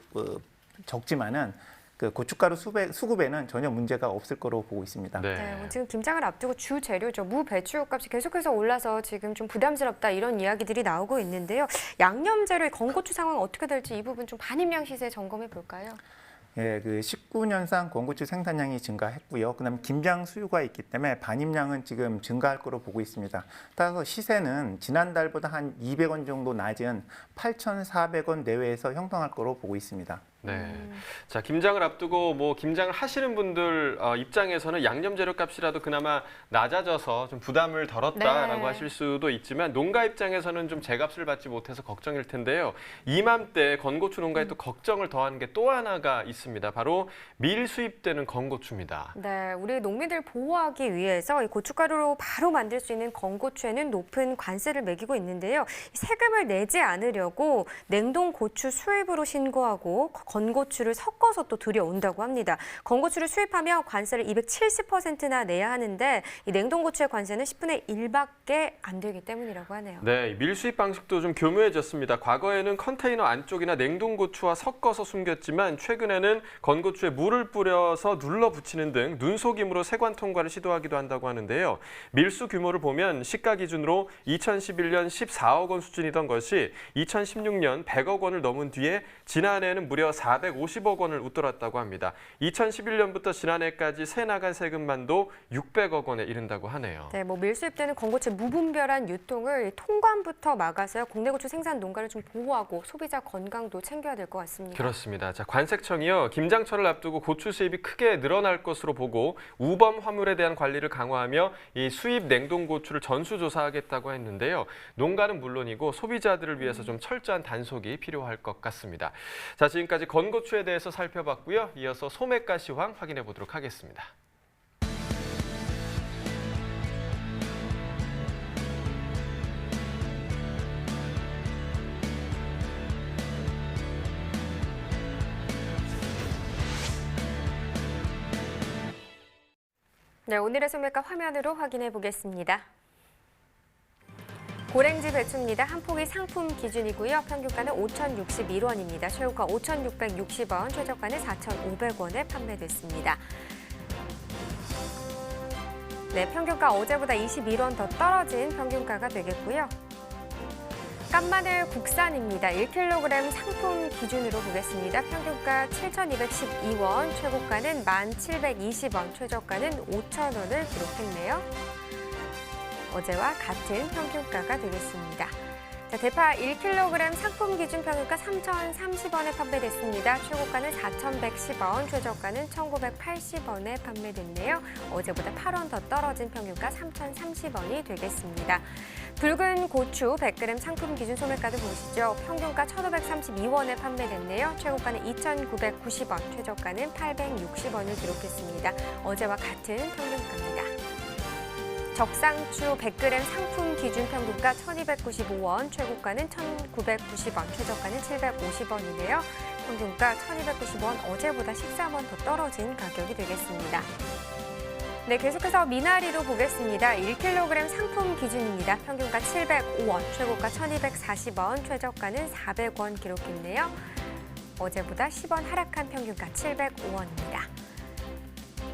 [SPEAKER 9] 적지만은 그 고춧가루 수급에는 전혀 문제가 없을 거로 보고 있습니다.
[SPEAKER 6] 네, 지금 김장을 앞두고 주 재료죠. 무, 배추 값이 계속해서 올라서 지금 좀 부담스럽다 이런 이야기들이 나오고 있는데요. 양념 재료의 건고추 상황 어떻게 될지 이 부분 좀 반입량 시세 점검해 볼까요?
[SPEAKER 9] 예, 그 19년산 건고추 생산량이 증가했고요. 그다음 김장 수요가 있기 때문에 반입량은 지금 증가할 거로 보고 있습니다. 따라서 시세는 지난달보다 한 200원 정도 낮은 8,400원 내외에서 형성할 거로 보고 있습니다.
[SPEAKER 5] 네. 자, 김장을 앞두고 뭐 김장을 하시는 분들 입장에서는 양념 재료 값이라도 그나마 낮아져서 좀 부담을 덜었다라고 하실 수도 있지만 농가 입장에서는 좀 제값을 받지 못해서 걱정일 텐데요. 이맘때 건고추 농가에 또 걱정을 더하는 게 또 하나가 있습니다. 바로 밀 수입되는 건고추입니다.
[SPEAKER 6] 네, 우리 농민들 보호하기 위해서 이 고춧가루로 바로 만들 수 있는 건고추에는 높은 관세를 매기고 있는데요. 세금을 내지 않으려고 냉동 고추 수입으로 신고하고 건고추를 섞어서 또 들여온다고 합니다. 건고추를 수입하면 관세를 270%나 내야 하는데 이 냉동고추의 관세는 10분의 1밖에 안 되기 때문이라고 하네요.
[SPEAKER 5] 네, 밀 수입 방식도 좀 교묘해졌습니다. 과거에는 컨테이너 안쪽이나 냉동고추와 섞어서 숨겼지만 최근에는 건고추에 물을 뿌려서 눌러 붙이는 등 눈속임으로 세관 통과를 시도하기도 한다고 하는데요. 밀수 규모를 보면 시가 기준으로 2011년 14억 원 수준이던 것이 2016년 100억 원을 넘은 뒤에 지난해에는 무려 450억 원을 웃돌았다고 합니다. 2011년부터 지난해까지 새 나간 세금만도 600억 원에 이른다고 하네요.
[SPEAKER 6] 네, 밀수입되는 건고체 무분별한 유통을 통관부터 막아서 국내 고추 생산 농가를 좀 보호하고 소비자 건강도 챙겨야 될 것 같습니다.
[SPEAKER 5] 그렇습니다. 자, 관세청이요. 김장철을 앞두고 고추 수입이 크게 늘어날 것으로 보고 우범 화물에 대한 관리를 강화하며 이 수입 냉동고추를 전수조사하겠다고 했는데요. 농가는 물론이고 소비자들을 위해서 좀 철저한 단속이 필요할 것 같습니다. 자, 지금까지 건고추에 대해서 살펴봤고요. 이어서 소매가 시황 확인해 보도록 하겠습니다.
[SPEAKER 6] 네, 오늘의 소매가 화면으로 확인해 보겠습니다. 고랭지 배추입니다. 한 포기 상품 기준이고요. 평균가는 5,061원입니다. 최고가 5,660원, 최저가는 4,500원에 판매됐습니다. 네, 평균가 어제보다 21원 더 떨어진 평균가가 되겠고요. 깐마늘 국산입니다. 1kg 상품 기준으로 보겠습니다. 평균가 7,212원, 최고가는 1,720원, 최저가는 5,000원을 기록했네요. 어제와 같은 평균가가 되겠습니다. 자, 대파 1kg 상품 기준 평균가 3,030원에 판매됐습니다. 최고가는 4,110원, 최저가는 1,980원에 판매됐네요. 어제보다 8원 더 떨어진 평균가 3,030원이 되겠습니다. 붉은 고추 100g 상품 기준 소매가도 보시죠. 평균가 1,532원에 판매됐네요. 최고가는 2,990원, 최저가는 860원을 기록했습니다. 어제와 같은 평균가입니다. 적상추 100g 상품 기준 평균가 1,295원, 최고가는 1,990원, 최저가는 750원이네요. 평균가 1,290원, 어제보다 13원 더 떨어진 가격이 되겠습니다. 네, 계속해서 미나리로 보겠습니다. 1kg 상품 기준입니다. 평균가 705원, 최고가 1,240원, 최저가는 400원 기록했네요. 어제보다 10원 하락한 평균가 705원입니다.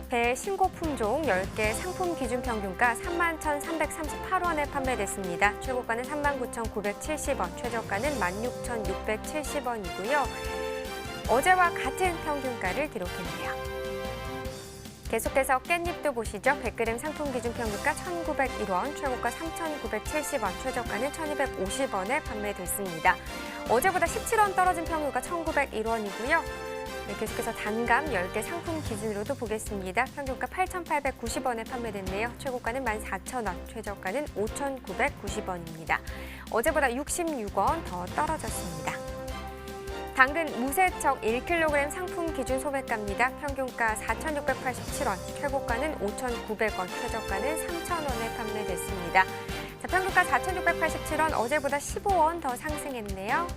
[SPEAKER 6] 배 신고 품종 10개 상품 기준 평균가 31,338원에 판매됐습니다. 최고가는 39,970원, 최저가는 16,670원이고요. 어제와 같은 평균가를 기록했네요. 계속해서 깻잎도 보시죠. 100g 상품 기준 평균가 1,901원, 최고가 3,970원, 최저가는 1,250원에 판매됐습니다. 어제보다 17원 떨어진 평균가 1,901원이고요. 네, 계속해서 단감 10개 상품 기준으로도 보겠습니다. 평균가 8,890원에 판매됐네요. 최고가는 14,000원, 최저가는 5,990원입니다. 어제보다 66원 더 떨어졌습니다. 당근 무세척 1kg 상품 기준 소매가입니다. 평균가 4,687원, 최고가는 5,900원, 최저가는 3,000원에 판매됐습니다. 자, 평균가 4,687원, 어제보다 15원 더 상승했네요.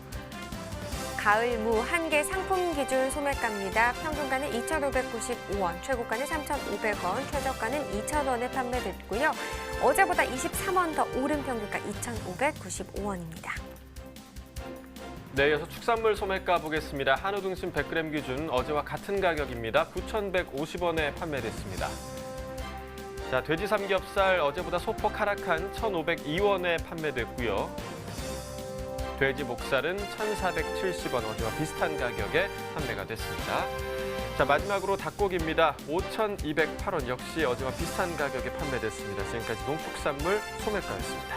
[SPEAKER 6] 가을 무 1개 상품 기준 소매가입니다. 평균가는 2,595원, 최고가는 3,500원, 최저가는 2,000원에 판매됐고요. 어제보다 23원 더 오른 평균가 2,595원입니다.
[SPEAKER 5] 네, 이어서 축산물 소매가 보겠습니다. 한우 등심 100g 기준 어제와 같은 가격입니다. 9,150원에 판매됐습니다. 자, 돼지 삼겹살 어제보다 소폭 하락한 1,502원에 판매됐고요. 돼지 목살은 1,470원, 어제와 비슷한 가격에 판매가 됐습니다. 자, 마지막으로 닭고기입니다. 5,208원, 역시 어제와 비슷한 가격에 판매됐습니다. 지금까지 농축산물 소매가였습니다.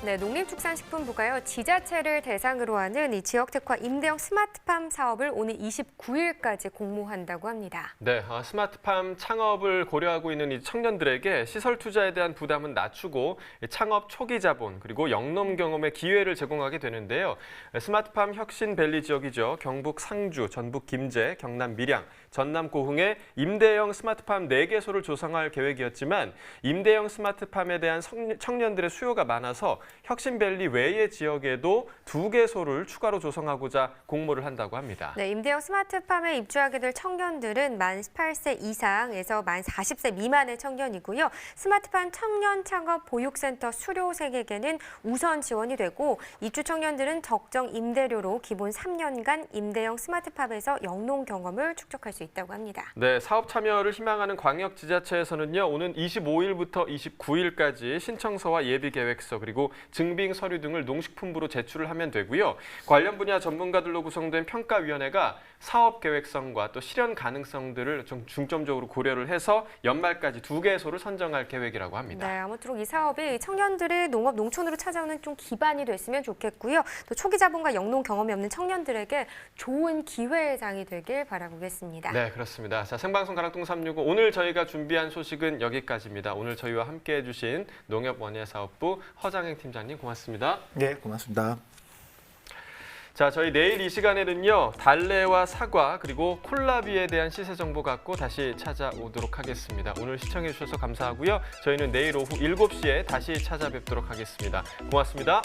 [SPEAKER 6] 네, 농림축산식품부가요, 지자체를 대상으로 하는 이 지역특화 임대형 스마트팜 사업을 오늘 29일까지 공모한다고 합니다.
[SPEAKER 5] 네, 스마트팜 창업을 고려하고 있는 이 청년들에게 시설 투자에 대한 부담은 낮추고 창업 초기 자본 그리고 영농 경험의 기회를 제공하게 되는데요. 스마트팜 혁신밸리 지역이죠. 경북 상주, 전북 김제, 경남 밀양, 전남 고흥에 임대형 스마트팜 4개소를 조성할 계획이었지만 임대형 스마트팜에 대한 청년들의 수요가 많아서 혁신밸리 외의 지역에도 2개소를 추가로 조성하고자 공모를 한다고 합니다.
[SPEAKER 6] 네, 임대형 스마트팜에 입주하게 될 청년들은 만 18세 이상에서 만 40세 미만의 청년이고요. 스마트팜 청년 창업 보육센터 수료생에게는 우선 지원이 되고 입주 청년들은 적정 임대료로 기본 3년간 임대형 스마트팜에서 영농 경험을 축적할 수 수 있다고 합니다.
[SPEAKER 5] 네, 사업 참여를 희망하는 광역지자체에서는요, 오는 25일부터 29일까지 신청서와 예비계획서 그리고 증빙 서류 등을 농식품부로 제출을 하면 되고요. 관련 분야 전문가들로 구성된 평가위원회가 사업 계획성과 또 실현 가능성들을 좀 중점적으로 고려를 해서 연말까지 2개소를 선정할 계획이라고 합니다.
[SPEAKER 6] 네, 아무쪼록 이 사업이 청년들의 농업, 농촌으로 찾아오는 좀 기반이 됐으면 좋겠고요. 또 초기 자본과 영농 경험이 없는 청년들에게 좋은 기회장이 되길 바라보겠습니다.
[SPEAKER 5] 네, 그렇습니다. 자, 생방송 가락동 365 오늘 저희가 준비한 소식은 여기까지입니다. 오늘 저희와 함께해 주신 농협원예사업부 허장행 팀장님 고맙습니다.
[SPEAKER 9] 네, 고맙습니다.
[SPEAKER 5] 자, 저희 내일 이 시간에는요, 달래와 사과 그리고 콜라비에 대한 시세 정보 갖고 다시 찾아오도록 하겠습니다. 오늘 시청해 주셔서 감사하고요. 저희는 내일 오후 7시에 다시 찾아뵙도록 하겠습니다. 고맙습니다.